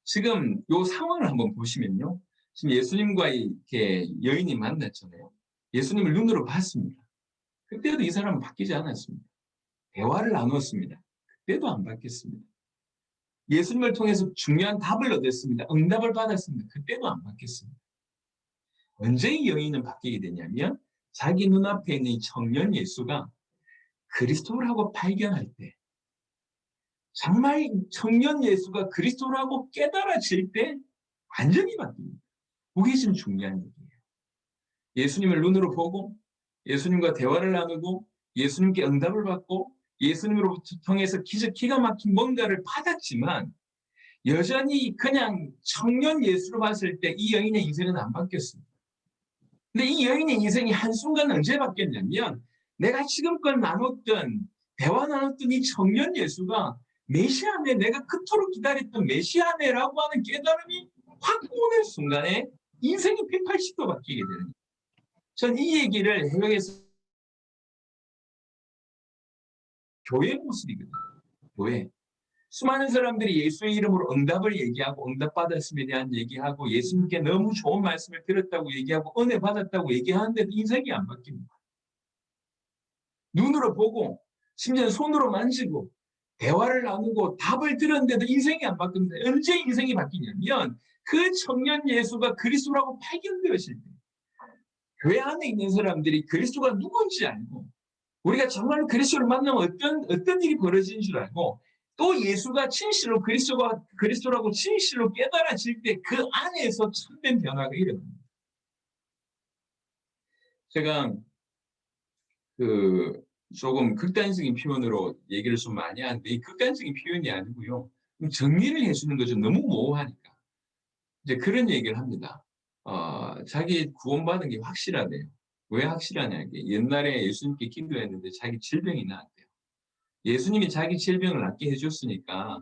지금 이 상황을 한번 보시면요. 지금 예수님과 이렇게 여인이 만났잖아요. 예수님을 눈으로 봤습니다. 그때도 이 사람은 바뀌지 않았습니다. 대화를 나눴습니다. 그때도 안 바뀌었습니다. 예수님을 통해서 중요한 답을 얻었습니다. 응답을 받았습니다. 그때도 안 바뀌었습니다. 언제 이 여인은 바뀌게 되냐면 자기 눈앞에 있는 청년 예수가 그리스도라고 발견할 때 정말 청년 예수가 그리스도라고 깨달아질 때 완전히 바뀝니다. 그게 지금 중요한 얘기예요. 예수님을 눈으로 보고 예수님과 대화를 나누고 예수님께 응답을 받고 예수님으로부터 통해서 기가 막힌 뭔가를 받았지만 여전히 그냥 청년 예수로 봤을 때 이 여인의 인생은 안 바뀌었습니다. 근데 이 여인의 인생이 한순간 언제 바뀌었냐면 내가 지금껏 대화 나눴던 이 청년 예수가 메시아네, 내가 그토록 기다렸던 메시아네라고 하는 깨달음이 확 오는 순간에 인생이 180도 바뀌게 되는 거예요. 전 이 얘기를 해외에서 교회 모습이거든요. 교회. 수많은 사람들이 예수의 이름으로 응답을 얘기하고 응답받았음에 대한 얘기하고 예수님께 너무 좋은 말씀을 들었다고 얘기하고 은혜 받았다고 얘기하는데도 인생이 안 바뀝니다. 눈으로 보고 심지어 손으로 만지고 대화를 나누고 답을 들었는데도 인생이 안 바뀝니다. 언제 인생이 바뀌냐면 그 청년 예수가 그리스도라고 발견되었을 때 교회 안에 있는 사람들이 그리스도가 누군지 알고 우리가 정말로 그리스도를 만나면 어떤 일이 벌어지는 줄 알고 또 예수가 진실로 그리스도라고 진실로 깨달아질 때 그 안에서 참된 변화가 일어납니다. 제가 조금 극단적인 표현으로 얘기를 좀 많이 하는데 이 극단적인 표현이 아니고요. 정리를 해주는 거죠. 너무 모호하니까. 이제 그런 얘기를 합니다. 자기 구원받은 게 확실하대요. 왜 확실하냐? 옛날에 예수님께 기도했는데 자기 질병이 나았대요. 예수님이 자기 질병을 낫게 해줬으니까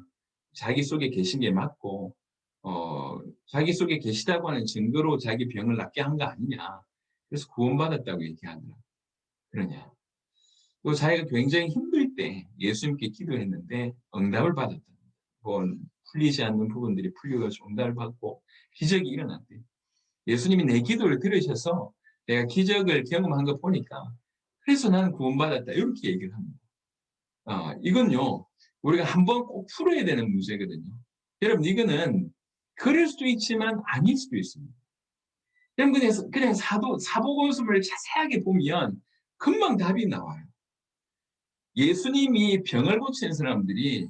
자기 속에 계신 게 맞고 자기 속에 계시다고 하는 증거로 자기 병을 낫게 한 거 아니냐. 그래서 구원받았다고 얘기하더라. 그러냐. 또 자기가 굉장히 힘들 때 예수님께 기도했는데 응답을 받았다. 풀리지 않는 부분들이 풀려서 응답을 받고 기적이 일어났대요. 예수님이 내 기도를 들으셔서 내가 기적을 경험한 거 보니까 그래서 나는 구원받았다. 이렇게 얘기를 합니다. 이건요, 우리가 한번 꼭 풀어야 되는 문제거든요. 여러분, 이거는 그럴 수도 있지만 아닐 수도 있습니다. 여러분, 그냥 사복음서를 자세하게 보면 금방 답이 나와요. 예수님이 병을 고친 사람들이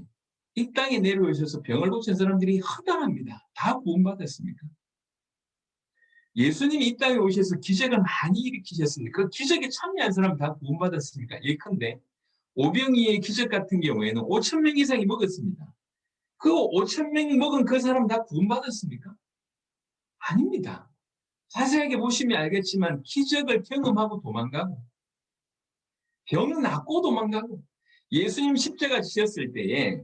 이 땅에 내려오셔서 병을 고친 사람들이 허다합니다. 다 구원받았습니까? 예수님이 이 땅에 오셔서 기적을 많이 일으키셨습니다. 그 기적에 참여한 사람 다 구원받았습니까? 예컨대 오병이의 기적 같은 경우에는 5,000명 이상이 먹었습니다. 그 5,000명 먹은 그 사람 다 구원받았습니까? 아닙니다. 자세하게 보시면 알겠지만 기적을 경험하고 도망가고 병 낫고 도망가고 예수님 십자가 지셨을 때에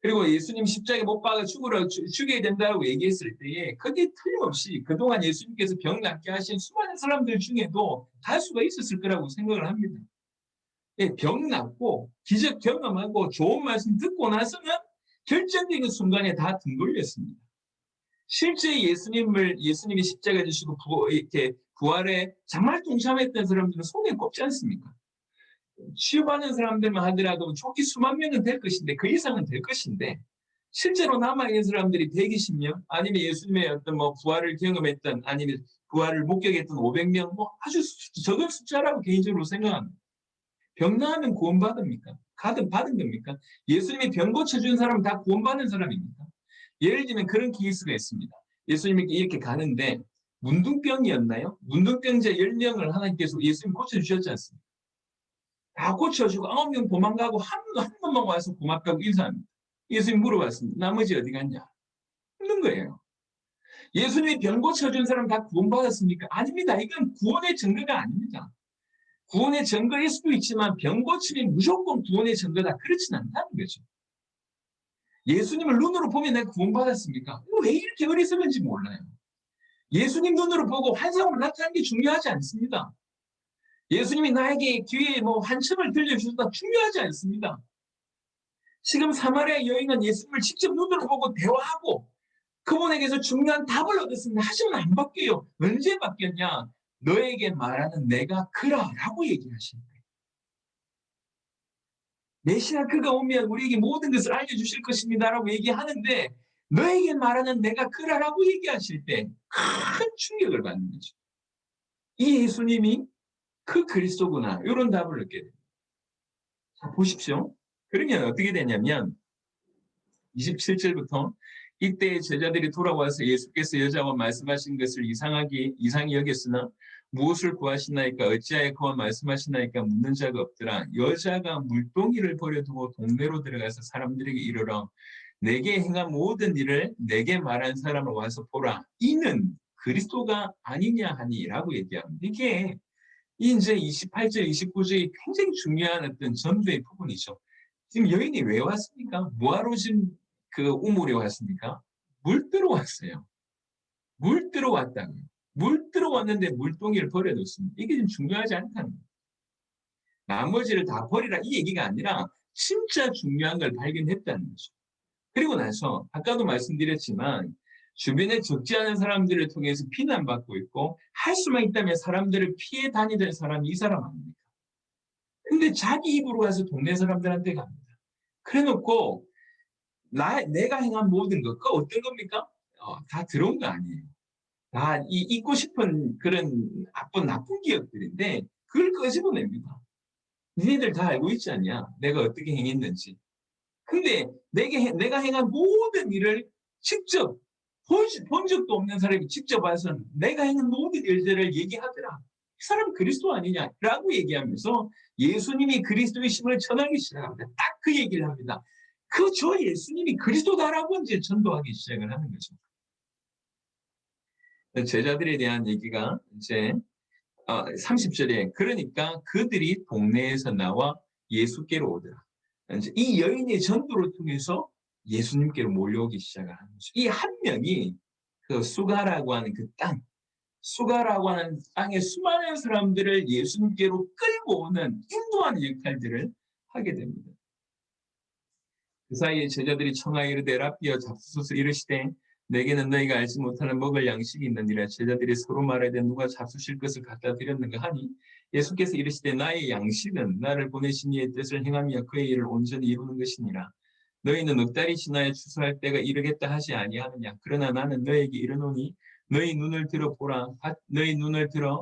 그리고 예수님 십자가에 못 박아 죽여야 된다고 얘기했을 때에 그게 틀림없이 그동안 예수님께서 병 낫게 하신 수많은 사람들 중에도 다수가 있었을 거라고 생각을 합니다. 병 낫고 기적 경험하고 좋은 말씀 듣고 나서는 결정적인 순간에 다 등 돌렸습니다. 실제 예수님이 십자가 지시고 이렇게 부활에 정말 동참했던 사람들은 손에 꼽지 않습니까? 취업하는 사람들만 하더라도 좋게 수만 명은 될 것인데 그 이상은 될 것인데 실제로 남아있는 사람들이 120명 아니면 예수님의 어떤 부활을 경험했던 아니면 부활을 목격했던 500명 아주 적은 숫자라고 개인적으로 생각합니다. 병 나으면 구원받습니까? 받은 겁니까? 예수님이 병 고쳐준 사람은 다 구원받는 사람입니까? 예를 들면 그런 케이스가 있습니다. 예수님이 이렇게 가는데 문둥병이었나요? 문둥병자 10명을 하나님께서 예수님 고쳐주셨지 않습니까? 다 고쳐주고 9명 도망가고 한 놈만 와서 고맙다고 인사합니다. 예수님 물어봤습니다. 나머지 어디 갔냐? 없는 거예요. 예수님이 병 고쳐준 사람 다 구원받았습니까? 아닙니다. 이건 구원의 증거가 아닙니다. 구원의 증거일 수도 있지만 병 고침이 무조건 구원의 증거다. 그렇진 않다는 거죠. 예수님을 눈으로 보면 내가 구원받았습니까? 왜 이렇게 어리석은지 몰라요. 예수님 눈으로 보고 환상으로 나타나는 게 중요하지 않습니다. 예수님이 나에게 기회에 환청을 들려주셨다 중요하지 않습니다. 지금 사마리아 여인은 예수님을 직접 눈으로 보고 대화하고 그분에게서 중요한 답을 얻었습니다. 하지만 안 바뀌어요. 언제 바뀌었냐? 너에게 말하는 내가 그라라고 얘기하시는 거예요. 메시아 그가 오면 우리에게 모든 것을 알려주실 것입니다라고 얘기하는데 너에게 말하는 내가 그라라고 얘기하실 때 큰 충격을 받는 거죠. 이 예수님이 그 그리스도구나 이런 답을 얻게 됩니다. 자, 보십시오. 그러면 어떻게 되냐면 27절부터 이때 제자들이 돌아와서 예수께서 여자와 말씀하신 것을 이상히 여겼으나 무엇을 구하시나이까 어찌하여 그와 말씀하시나이까 묻는 자가 없더라. 여자가 물동이를 버려두고 동네로 들어가서 사람들에게 이르러 내게 행한 모든 일을 내게 말한 사람을 와서 보라. 이는 그리스도가 아니냐 하니라고 얘기합니다. 이게 이제 28절, 29절이 굉장히 중요한 어떤 전도의 부분이죠. 지금 여인이 왜 왔습니까? 뭐하러 지금 그 우물에 왔습니까? 물 뜨러 왔어요. 물 뜨러 왔다고요. 물 뜨러 왔는데 물동이를 버려뒀습니다. 이게 좀 중요하지 않다는 거예요. 나머지를 다 버리라 이 얘기가 아니라 진짜 중요한 걸 발견했다는 거죠. 그리고 나서 아까도 말씀드렸지만 주변에 적지 않은 사람들을 통해서 비난받고 있고 할 수만 있다면 사람들을 피해 다니던 사람이 이 사람 아닙니까? 근데 자기 입으로 가서 동네 사람들한테 갑니다. 그래놓고 내가 행한 모든 것, 그 어떤 겁니까? 다 들어온 거 아니에요. 다 잊고 싶은 그런 나쁜 기억들인데 그걸 끄집어냅니다. 니네들 다 알고 있지 않냐? 내가 어떻게 행했는지. 근데 내가 행한 모든 일을 직접 본 적도 없는 사람이 직접 와서 내가 행한 모든 일들을 얘기하더라. 이 사람 그리스도 아니냐라고 얘기하면서 예수님이 그리스도이심을 전하기 시작합니다. 딱 그 얘기를 합니다. 저 예수님이 그리스도다라고 이제 전도하기 시작을 하는 거죠. 제자들에 대한 얘기가 이제 30절에 그러니까 그들이 동네에서 나와 예수께로 오더라. 이제 이 여인의 전도를 통해서 예수님께로 몰려오기 시작을 하는 거죠. 이 한 명이 그 수가라고 하는 그 수가라고 하는 땅의 수많은 사람들을 예수님께로 끌고 오는 인도하는 역할들을 하게 됩니다. 그 사이에 제자들이 청하에 이르되 랍비여 잡수소서 이르시되 내게는 너희가 알지 못하는 먹을 양식이 있느니라. 제자들이 서로 말하되 누가 잡수실 것을 갖다 드렸는가 하니 예수께서 이르시되 나의 양식은 나를 보내신 이의 뜻을 행하며 그의 일을 온전히 이루는 것이니라. 너희는 넉 달이 지나야 추수할 때가 이르겠다 하지 아니하느냐. 그러나 나는 너희에게 이르노니 너희 눈을 들어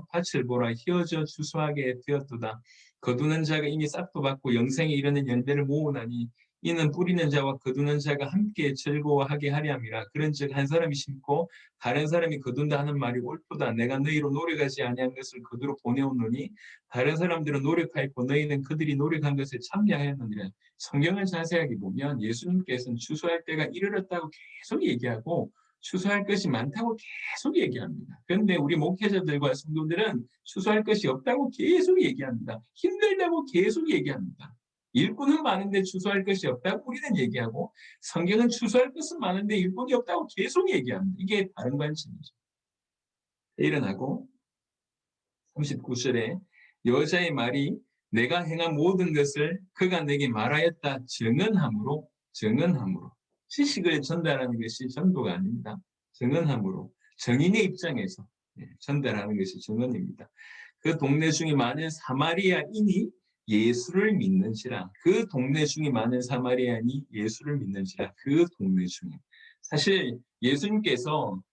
밭을 보라. 휘어져 추수하게 되었도다. 거두는 자가 이미 싹도 받고 영생에 이르는 열매를 모으나니 이는 뿌리는 자와 거두는 자가 함께 즐거워하게 하려 함이라. 그런즉 한 사람이 심고 다른 사람이 거둔다 하는 말이 옳도다. 내가 너희로 노력하지 아니한 것을 거두러 보내었노니 다른 사람들은 노력하였고 너희는 그들이 노력한 것에 참여하였느니라. 성경을 자세하게 보면 예수님께서는 추수할 때가 이르렀다고 계속 얘기하고 추수할 것이 많다고 계속 얘기합니다. 그런데 우리 목회자들과 성도들은 추수할 것이 없다고 계속 얘기합니다. 힘들다고 계속 얘기합니다. 일꾼은 많은데 추수할 것이 없다고 우리는 얘기하고 성경은 추수할 것은 많은데 일꾼이 없다고 계속 얘기합니다. 이게 다른 관점이죠. 일어나고 39절에 여자의 말이 내가 행한 모든 것을 그가 내게 말하였다 증언함으로 지식을 전달하는 것이 전도가 아닙니다. 증언함으로 정인의 입장에서 전달하는 것이 증언입니다. 그 동네 중에 많은 사마리아인이 예수를 믿는지라. 그 동네 중에 많은 사마리아인이 예수를 믿는지라. 그 동네 중에. 사실 예수님께서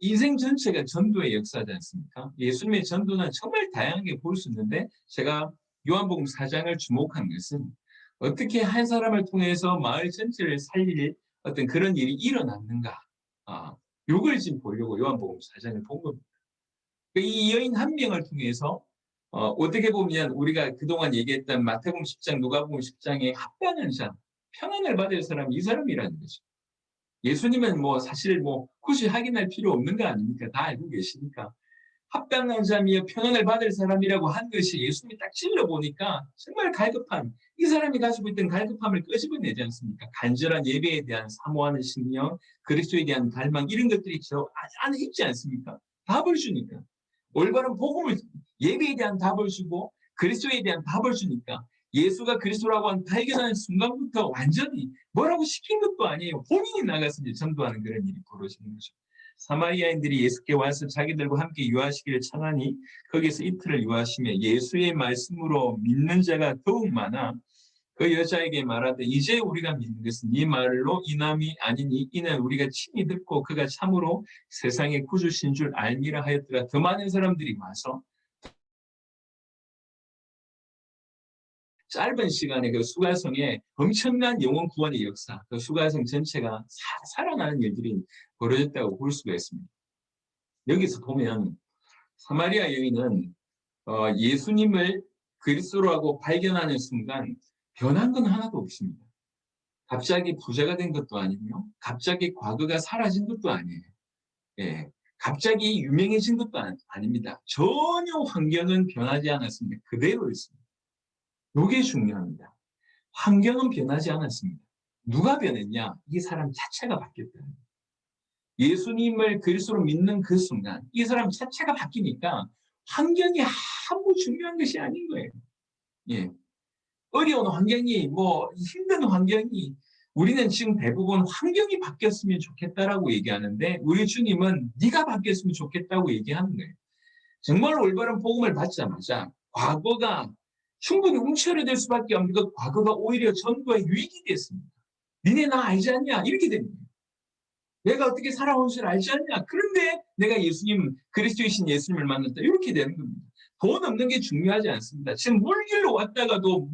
인생 전체가 전도의 역사지 않습니까? 예수님의 전도는 정말 다양하게 볼 수 있는데 제가 요한복음 4장을 주목한 것은 어떻게 한 사람을 통해서 마을 전체를 살릴 어떤 그런 일이 일어났는가. 요걸 지금 보려고 요한복음 4장을 본 겁니다. 이 여인 한 명을 통해서 어떻게 보면 우리가 그동안 얘기했던 마태복음 10장, 누가복음 10장의 합당한 자, 평안을 받을 사람이 이 사람이라는 거죠. 예수님은 사실 굳이 확인할 필요 없는 거 아닙니까? 다 알고 계시니까. 합당한 자며 평안을 받을 사람이라고 한 것이 예수님이 딱 찔러보니까 정말 갈급한, 이 사람이 가지고 있던 갈급함을 끄집어내지 않습니까? 간절한 예배에 대한 사모하는 심령, 그리스도에 대한 갈망, 이런 것들이 저 안에 있지 않습니까? 답을 주니까. 올바른 복음을, 예배에 대한 답을 주고 그리스도에 대한 답을 주니까 예수가 그리스도라고 한 발견하는 순간부터 완전히 뭐라고 시킨 것도 아니에요. 본인이 나가서 이제 전도하는 그런 일이 벌어지는 거죠. 사마리아인들이 예수께 와서 자기들과 함께 유하시기를 청하니 거기서 이틀을 유하시며 예수의 말씀으로 믿는 자가 더욱 많아 그 여자에게 말하되 이제 우리가 믿는 것은 네 말로 이남이 아니니 이는 우리가 친히 듣고 그가 참으로 세상의 구주신 줄 알미라 하였더라. 더 많은 사람들이 와서 짧은 시간에 그 수가성의 엄청난 영혼 구원의 역사, 그 수가성 전체가 살아나는 일들이 벌어졌다고 볼 수가 있습니다. 여기서 보면 사마리아 여인은 예수님을 그리스도라고 발견하는 순간 변한 건 하나도 없습니다. 갑자기 부자가 된 것도 아니고요. 갑자기 과거가 사라진 것도 아니에요. 예, 갑자기 유명해진 것도 아닙니다. 전혀 환경은 변하지 않았습니다. 그대로 있습니다. 이게 중요합니다. 환경은 변하지 않았습니다. 누가 변했냐? 이 사람 자체가 바뀌었다. 예수님을 그리스도로 믿는 그 순간 이 사람 자체가 바뀌니까 환경이 아무 중요한 것이 아닌 거예요. 예. 어려운 환경이 뭐 힘든 환경이 우리는 지금 대부분 환경이 바뀌었으면 좋겠다라고 얘기하는데 우리 주님은 네가 바뀌었으면 좋겠다고 얘기하는 거예요. 정말 올바른 복음을 받자마자 과거가 충분히 움츠러들 수밖에 없는 것 과거가 오히려 전도의 유익이 됐습니다. 니네 나 알지 않냐? 이렇게 됩니다. 내가 어떻게 살아온 줄 알지 않냐? 그런데 내가 예수님, 그리스도이신 예수님을 만났다. 이렇게 되는 겁니다. 돈 없는 게 중요하지 않습니다. 지금 물길로 왔다가도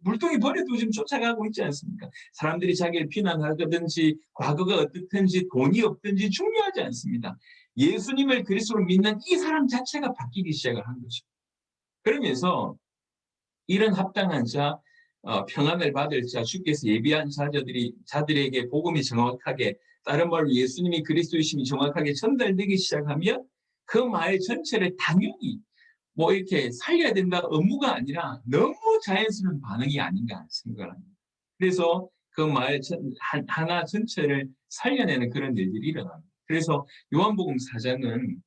물동이 버려도 지금 쫓아가고 있지 않습니까? 사람들이 자기를 비난하든지 과거가 어떻든지 돈이 없든지 중요하지 않습니다. 예수님을 그리스도로 믿는 이 사람 자체가 바뀌기 시작을 한 거죠. 그러면서 이런 합당한 자, 평안을 받을 자, 주께서 예비한 자들에게 복음이 정확하게, 다른 말로 예수님이 그리스도이심이 정확하게 전달되기 시작하면 그 말 전체를 당연히 뭐 이렇게 살려야 된다 의무가 아니라 너무 자연스러운 반응이 아닌가 생각을 합니다. 그래서 그 말 하나 전체를 살려내는 그런 일들이 일어납니다. 그래서 요한복음 4장은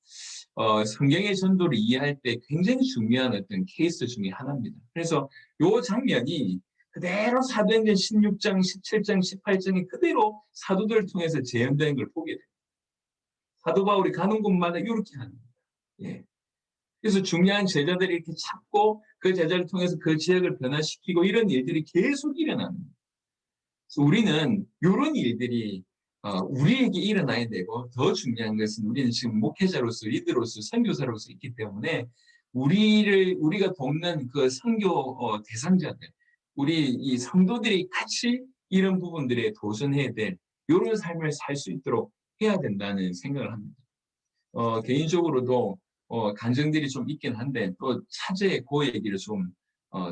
성경의 전도를 이해할 때 굉장히 중요한 어떤 케이스 중에 하나입니다. 그래서 요 장면이 그대로 사도행전 16장, 17장, 18장이 그대로 사도들을 통해서 재현된 걸 보게 됩니다. 사도 바울이 가는 곳마다 이렇게 하는 겁니다. 예. 그래서 중요한 제자들이 이렇게 찾고 그 제자를 통해서 그 지역을 변화시키고 이런 일들이 계속 일어납니다. 그래서 우리는 이런 일들이 우리에게 일어나야 되고 더 중요한 것은 우리는 지금 목회자로서 리더로서 선교사로서 있기 때문에 우리가 돕는 그 선교 대상자들 우리 이 성도들이 같이 이런 부분들에 도전해야 될 이런 삶을 살 수 있도록 해야 된다는 생각을 합니다. 개인적으로도 간증들이 좀 있긴 한데 또 차제의 그 얘기를 좀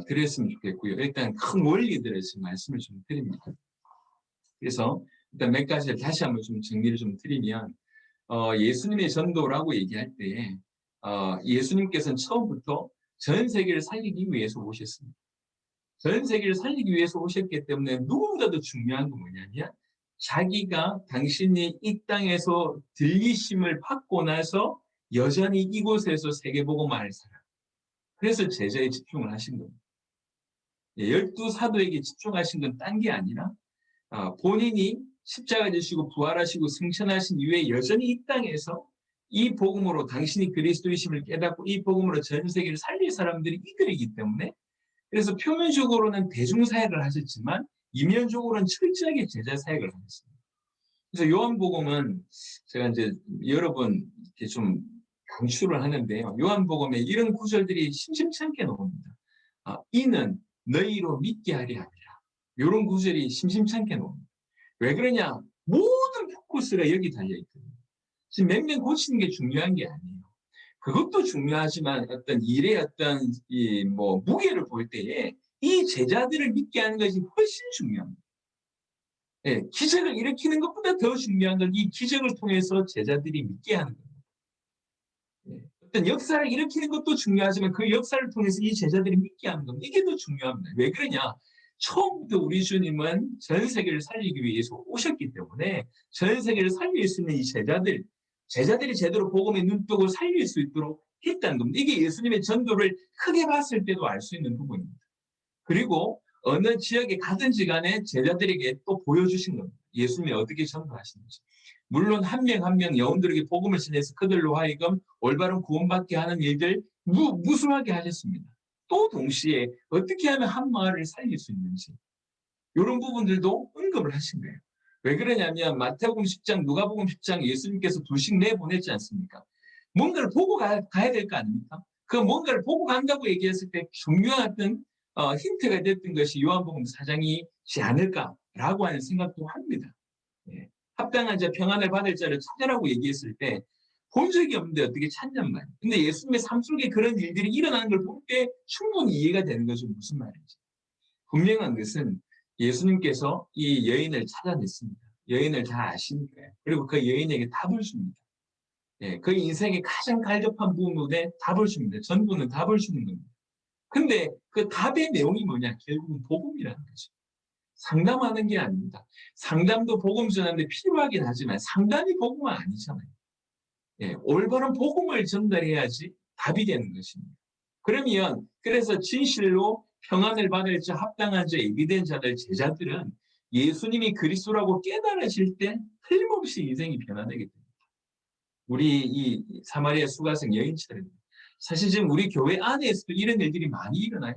드렸으면 좋겠고요. 일단 큰 원리들을 지금 말씀을 좀 드립니다. 그래서 일단 몇 가지를 다시 한번 좀 정리를 좀 드리면 예수님의 전도라고 얘기할 때 예수님께서는 처음부터 전 세계를 살리기 위해서 오셨습니다. 전 세계를 살리기 위해서 오셨기 때문에 누구보다도 중요한 건 뭐냐면 자기가 당신이 이 땅에서 들리심을 받고 나서 여전히 이곳에서 세계복음을 사람. 그래서 제자에 집중을 하신 겁니다. 12사도에게 집중하신 건 딴 게 아니라 본인이 십자가 지시고 부활하시고 승천하신 이후에 여전히 이 땅에서 이 복음으로 당신이 그리스도이심을 깨닫고 이 복음으로 전 세계를 살릴 사람들이 이들이기 때문에 그래서 표면적으로는 대중사역을 하셨지만 이면적으로는 철저하게 제자사역을 하셨습니다. 그래서 요한복음은 제가 이제 여러 번 이렇게 좀 강추를 하는데요. 요한복음에 이런 구절들이 심심찮게 나옵니다. 이는 너희로 믿게 하리 함이라. 이런 구절이 심심찮게 나옵니다. 왜 그러냐? 모든 포커스가 여기 달려있거든요. 지금 몇 명 고치는 게 중요한 게 아니에요. 그것도 중요하지만 어떤 일의 어떤 무게를 볼 때에 이 제자들을 믿게 하는 것이 훨씬 중요합니다. 예, 기적을 일으키는 것보다 더 중요한 건 이 기적을 통해서 제자들이 믿게 하는 겁니다. 예, 어떤 역사를 일으키는 것도 중요하지만 그 역사를 통해서 이 제자들이 믿게 하는 겁니다. 이게 더 중요합니다. 왜 그러냐? 처음부터 우리 주님은 전 세계를 살리기 위해서 오셨기 때문에 전 세계를 살릴 수 있는 이 제자들이 제대로 복음의 눈독을 살릴 수 있도록 했다는 겁니다. 이게 예수님의 전도를 크게 봤을 때도 알 수 있는 부분입니다. 그리고 어느 지역에 가든지 간에 제자들에게 또 보여주신 겁니다. 예수님이 어떻게 전도하시는지. 물론 한 명 한 명 영혼들에게 복음을 전해서 그들로 하여금 올바른 구원받게 하는 일들 무수하게 하셨습니다. 또 동시에 어떻게 하면 한 마을을 살릴 수 있는지 이런 부분들도 언급을 하신 거예요. 왜 그러냐면 마태복음 10장, 누가복음 10장 예수님께서 두식 내보냈지 않습니까? 뭔가를 보고 가야 될 거 아닙니까? 그 뭔가를 보고 간다고 얘기했을 때 중요한 힌트가 됐던 것이 요한복음 4장이지 않을까라고 하는 생각도 합니다. 예. 합당한 자, 평안을 받을 자를 찾으라고 얘기했을 때 본 적이 없는데 어떻게 찾냔 말이에요. 근데 예수님의 삶 속에 그런 일들이 일어나는 걸 볼 때 충분히 이해가 되는 거죠. 무슨 말인지. 분명한 것은 예수님께서 이 여인을 찾아냈습니다. 여인을 다 아시니까요. 그리고 그 여인에게 답을 줍니다. 예, 그 인생의 가장 갈급한 부분에 답을 줍니다. 전부는 답을 주는 겁니다. 근데 그 답의 내용이 뭐냐? 결국은 복음이라는 거죠. 상담하는 게 아닙니다. 상담도 복음 전하는데 필요하긴 하지만 상담이 복음은 아니잖아요. 예, 올바른 복음을 전달해야지 답이 되는 것입니다. 그러면 그래서 진실로 평안을 받을 자, 합당한 자, 예비된 자들, 제자들은 예수님이 그리스도라고 깨달아질 때 틀림없이 인생이 변화되게 됩니다. 우리 이 사마리아 수가성 여인처럼 사실 지금 우리 교회 안에서도 이런 일들이 많이 일어나요.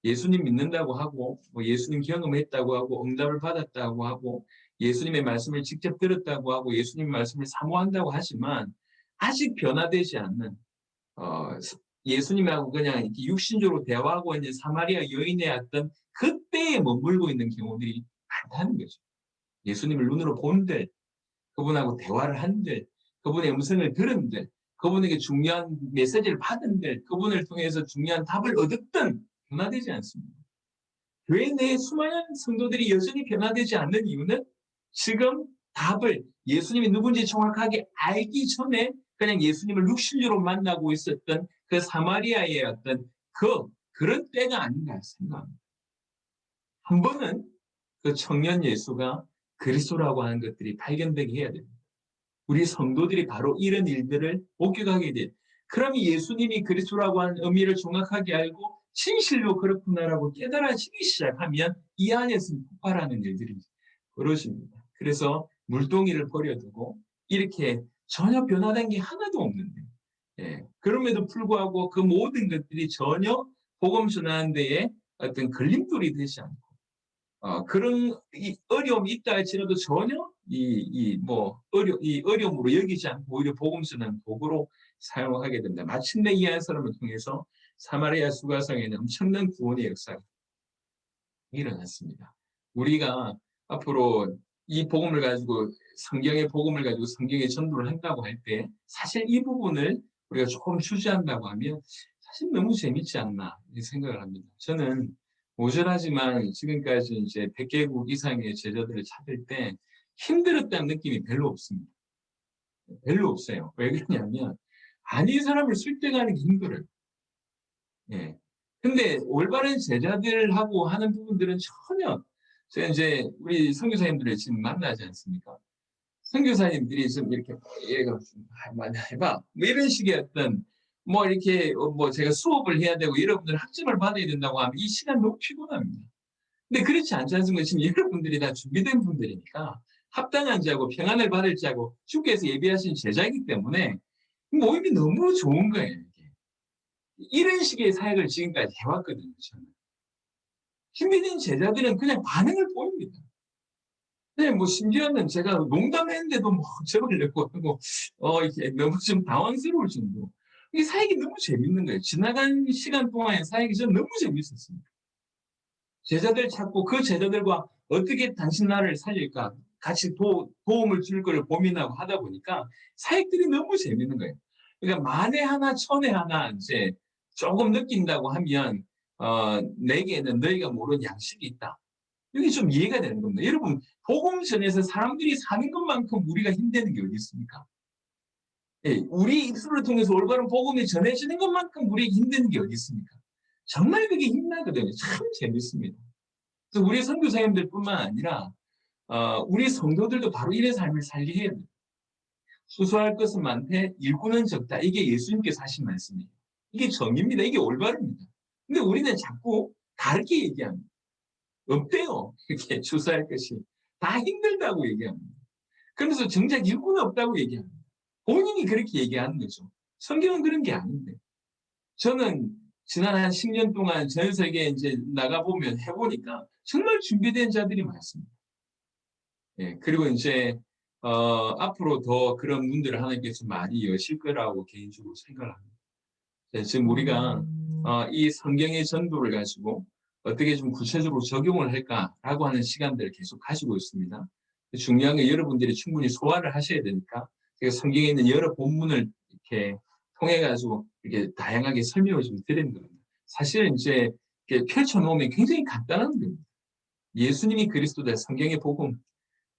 예수님 믿는다고 하고 뭐 예수님 경험했다고 하고 응답을 받았다고 하고 예수님의 말씀을 직접 들었다고 하고 예수님의 말씀을 사모한다고 하지만 아직 변화되지 않는 예수님하고 그냥 이렇게 육신적으로 대화하고 있는 사마리아 여인의 어떤 그때에 머물고 있는 경우들이 많다는 거죠. 예수님을 눈으로 본들, 그분하고 대화를 한들, 그분의 음성을 들은들, 그분에게 중요한 메시지를 받은들, 그분을 통해서 중요한 답을 얻었든 변화되지 않습니다. 교회 내에 수많은 성도들이 여전히 변화되지 않는 이유는 지금 답을 예수님이 누군지 정확하게 알기 전에 그냥 예수님을 육신적으로 만나고 있었던 그 사마리아의 어떤 그런 때가 아닌가 생각합니다. 한 번은 그 청년 예수가 그리스도라고 하는 것들이 발견되게 해야 됩니다. 우리 성도들이 바로 이런 일들을 목격하게 돼. 그러면 예수님이 그리스도라고 하는 의미를 정확하게 알고 진실로 그렇구나라고 깨달아지기 시작하면 이 안에서 폭발하는 일들이 벌어집니다. 그래서 물동이를 버려두고 이렇게 전혀 변화된 게 하나도 없는데 그럼에도 불구하고 그 모든 것들이 전혀 복음 전하는 데에 어떤 걸림돌이 되지 않고 그런 어려움이 있다 할지라도 전혀 이 어려움으로 여기지 않고 오히려 복음 전하는 도구로 사용하게 됩니다. 마침내 이 한 사람을 통해서 사마리아 수가성에는 엄청난 구원의 역사가 일어났습니다. 우리가 앞으로 이 복음을 가지고 성경의 복음을 가지고 성경의 전도를 한다고 할 때 사실 이 부분을 우리가 조금 주지한다고 하면 사실 너무 재밌지 않나 이 생각을 합니다. 저는 모자라지만 지금까지 이제 100개국 이상의 제자들을 찾을 때 힘들었다는 느낌이 별로 없습니다. 별로 없어요. 왜 그러냐면 아닌 사람을 설득하는 게 힘들어요. 예. 근데 올바른 제자들하고 하는 부분들은 전혀 제가 이제 우리 선교사님들을 지금 만나지 않습니까? 선교사님들이 좀 이렇게 얘가 좀 많이 해봐 뭐 이런 식의 어떤 뭐 이렇게 뭐 제가 수업을 해야 되고 여러분들 학점을 받아야 된다고 하면 이 시간 너무 피곤합니다. 근데 그렇지 않지 않습니까? 지금 여러분들이 다 준비된 분들이니까 합당한 자고 평안을 받을 자고 주께서 예비하신 제자이기 때문에 모임이 너무 좋은 거예요. 이게. 이런 식의 사역을 지금까지 해왔거든요. 저는. 준비된 제자들은 그냥 반응을 보입니다. 네, 뭐 심지어는 제가 농담했는데도 뭐 적으려고 하고 이게 너무 좀 당황스러울 정도. 이 사역이 너무 재밌는 거예요. 지나간 시간 동안의 사역이 전 너무 재밌었습니다. 제자들 찾고 그 제자들과 어떻게 당신 나라를 살릴까 같이 도움을 줄 거를 고민하고 하다 보니까 사역들이 너무 재밌는 거예요. 그러니까 만에 하나 천에 하나 이제 조금 느낀다고 하면 내게는 너희가 모르는 양식이 있다. 이게 좀 이해가 되는 겁니다. 여러분 복음 전에서 사람들이 사는 것만큼 우리가 힘드는 게 어디 있습니까? 예, 우리 입술을 통해서 올바른 복음이 전해지는 것만큼 우리에게 힘든 게 어디 있습니까? 정말 그게 힘나거든요. 참 재밌습니다. 그래서 우리 선교사님들뿐만 아니라 우리 성도들도 바로 이런 삶을 살게 해야 됩니다. 수수할 것은 많되 일꾼은 적다. 이게 예수님께서 하신 말씀이에요. 이게 정입니다. 이게 올바릅니다. 근데 우리는 자꾸 다르게 얘기합니다. 없대요. 이렇게 수수할 것이. 다 힘들다고 얘기합니다. 그래서 정작 일꾼은 없다고 얘기합니다. 본인이 그렇게 얘기하는 거죠. 성경은 그런 게 아닌데. 저는 지난 한 10년 동안 전 세계에 이제 나가보면 해보니까 정말 준비된 자들이 많습니다. 예, 그리고 이제, 앞으로 더 그런 문들을 하나님께서 많이 여실 거라고 개인적으로 생각을 합니다. 예, 지금 우리가, 이 성경의 전도를 가지고 어떻게 좀 구체적으로 적용을 할까라고 하는 시간들을 계속 가지고 있습니다. 중요한 게 여러분들이 충분히 소화를 하셔야 되니까 제가 성경에 있는 여러 본문을 이렇게 통해 가지고 이렇게 다양하게 설명을 좀 드리는 겁니다. 사실은 이제 이렇게 펼쳐놓으면 굉장히 간단한 겁니다. 예수님이 그리스도다 성경의 복음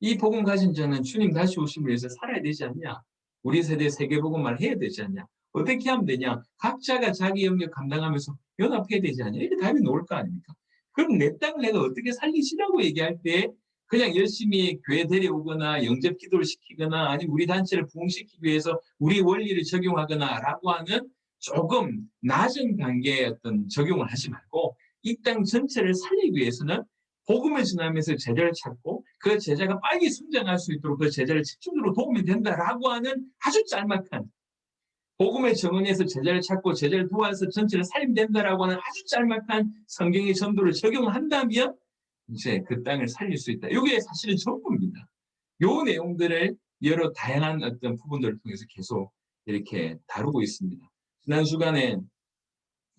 이 복음 가진 자는 주님 다시 오심을 위해서 살아야 되지 않냐? 우리 세대 세계복음만 해야 되지 않냐? 어떻게 하면 되냐? 각자가 자기 영역 감당하면서 연합해야 되지 않냐? 이렇게 답이 나올 거 아닙니까? 그럼 내 땅을 내가 어떻게 살리시라고 얘기할 때 그냥 열심히 교회 데려오거나 영접 기도를 시키거나 아니면 우리 단체를 부흥시키기 위해서 우리 원리를 적용하거나라고 하는 조금 낮은 단계의 어떤 적용을 하지 말고 이 땅 전체를 살리기 위해서는 복음을 전하면서 제자를 찾고 그 제자가 빨리 성장할 수 있도록 그 제자를 집중적으로 도움이 된다라고 하는 아주 짤막한 복음의 정언에서 제자를 찾고 제자를 도와서 전체를 살리면 된다라고 하는 아주 짤막한 성경의 전도를 적용한다면 이제 그 땅을 살릴 수 있다. 이게 사실은 전부입니다. 요 내용들을 여러 다양한 어떤 부분들을 통해서 계속 이렇게 다루고 있습니다. 지난 주간에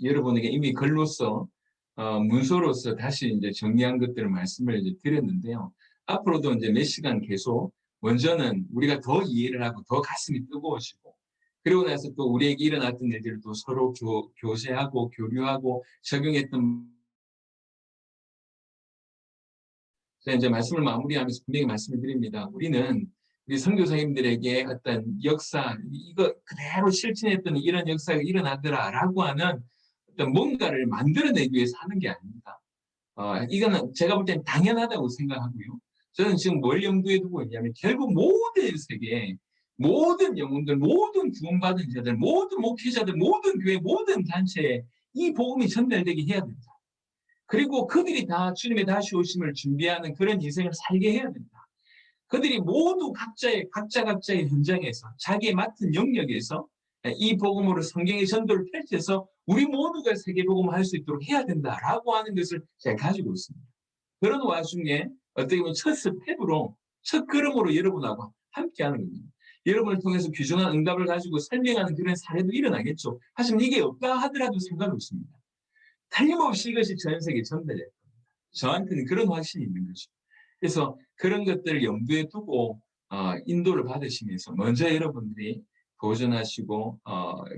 여러분에게 이미 글로서 문서로서 다시 이제 정리한 것들을 말씀을 이제 드렸는데요. 앞으로도 이제 몇 시간 계속 먼저는 우리가 더 이해를 하고 더 가슴이 뜨거워지고 그리고 나서 또 우리에게 일어났던 일들을 또 서로 교제하고 교류하고 적용했던 이제 말씀을 마무리하면서 분명히 말씀을 드립니다. 우리는 우리 선교사님들에게 어떤 역사 이거 그대로 실천했던 이런 역사가 일어나더라라고 하는 어떤 뭔가를 만들어내기 위해서 하는 게 아닙니다. 이거는 제가 볼 때는 당연하다고 생각하고요. 저는 지금 뭘 염두에 두고 있냐면 결국 모든 세계, 모든 영혼들, 모든 구원받은 자들, 모든 목회자들, 모든 교회, 모든 단체에 이 복음이 전달되게 해야 된다. 그리고 그들이 다 주님의 다시 오심을 준비하는 그런 인생을 살게 해야 된다. 그들이 모두 각자의 현장에서 자기의 맡은 영역에서 이 복음으로 성경의 전도를 펼쳐서 우리 모두가 세계복음을 할 수 있도록 해야 된다라고 하는 것을 제가 가지고 있습니다. 그런 와중에 어떻게 보면 첫 스텝으로 첫 걸음으로 여러분하고 함께하는 겁니다. 여러분을 통해서 귀중한 응답을 가지고 설명하는 그런 사례도 일어나겠죠. 하지만 이게 없다 하더라도 상관없습니다. 틀림없이 이것이 전 세계에 전달될 겁니다. 저한테는 그런 확신이 있는 거죠. 그래서 그런 것들을 염두에 두고 인도를 받으시면서 먼저 여러분들이 도전하시고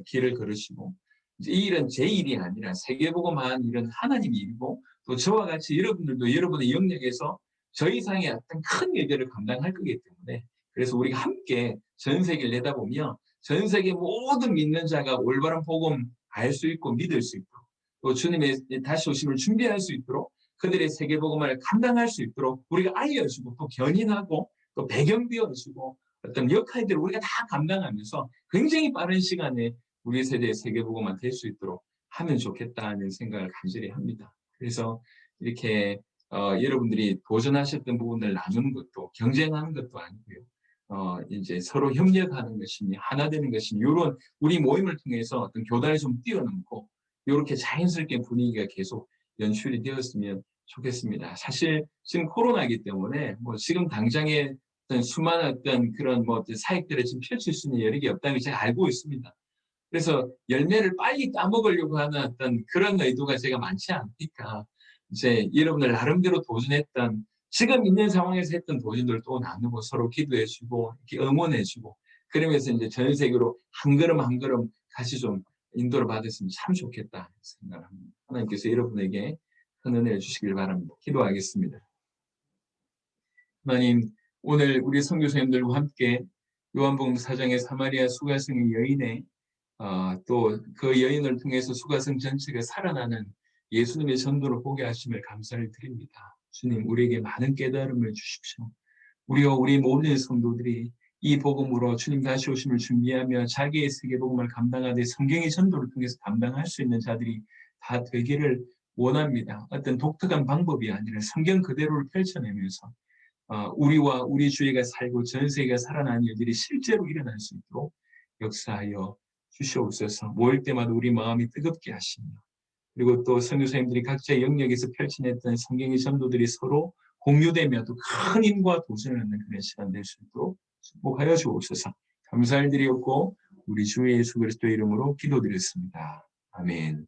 길을 걸으시고 이제 이 일은 제 일이 아니라 세계복음한 일은 하나님의 일이고 또 저와 같이 여러분들도 여러분의 영역에서 저 이상의 어떤 큰 일들을 감당할 거기 때문에 그래서 우리가 함께 전 세계를 내다보며 전 세계 모든 믿는 자가 올바른 복음 알 수 있고 믿을 수 있도록 또 주님의 다시 오심을 준비할 수 있도록 그들의 세계복음을 감당할 수 있도록 우리가 알려주고 또 견인하고 또 배경 띄워주고 어떤 역할들을 우리가 다 감당하면서 굉장히 빠른 시간에 우리 세대의 세계복음만 될 수 있도록 하면 좋겠다는 생각을 간절히 합니다. 그래서 이렇게 여러분들이 도전하셨던 부분을 나누는 것도 경쟁하는 것도 아니고요. 이제 서로 협력하는 것이니 하나 되는 것이니 이런 우리 모임을 통해서 어떤 교단을 좀 뛰어넘고 이렇게 자연스럽게 분위기가 계속 연출이 되었으면 좋겠습니다. 사실 지금 코로나이기 때문에 뭐 지금 당장에 어떤 수많은 어떤 그런 뭐 사역들을 지금 펼칠 수 있는 여력이 없다는 걸 제가 알고 있습니다. 그래서 열매를 빨리 따먹으려고 하는 어떤 그런 의도가 제가 많지 않으니까 이제 여러분들 나름대로 도전했던 지금 있는 상황에서 했던 도전들을 또 나누고 서로 기도해주고 이렇게 응원해주고 그러면서 이제 전 세계로 한 걸음 한 걸음 같이 좀 인도를 받았으면 참 좋겠다 생각을 합니다. 하나님께서 여러분에게 큰 은혜를 주시길 바랍니다. 기도하겠습니다. 하나님, 오늘 우리 선교사님들과 함께 요한복음 4장의 사마리아 수가성의 여인의 또 그 여인을 통해서 수가성 전체가 살아나는 예수님의 전도를 보게 하심을 감사를 드립니다. 주님, 우리에게 많은 깨달음을 주십시오. 우리와 우리 모든 성도들이 이 복음으로 주님 다시 오심을 준비하며 자기의 세계복음을 감당하되 성경의 전도를 통해서 감당할 수 있는 자들이 다 되기를 원합니다. 어떤 독특한 방법이 아니라 성경 그대로를 펼쳐내면서 우리와 우리 주위가 살고 전 세계가 살아나는 일들이 실제로 일어날 수 있도록 역사하여 주시옵소서. 모일 때마다 우리 마음이 뜨겁게 하시며 그리고 또 선교사님들이 각자의 영역에서 펼쳐냈던 성경의 전도들이 서로 공유되며 또 큰 힘과 도전을 하는 그런 시간 될 수 있도록 축복하여 주옵소서. 감사를 드리옵고 우리 주 예수 그리스도의 이름으로 기도드렸습니다. 아멘.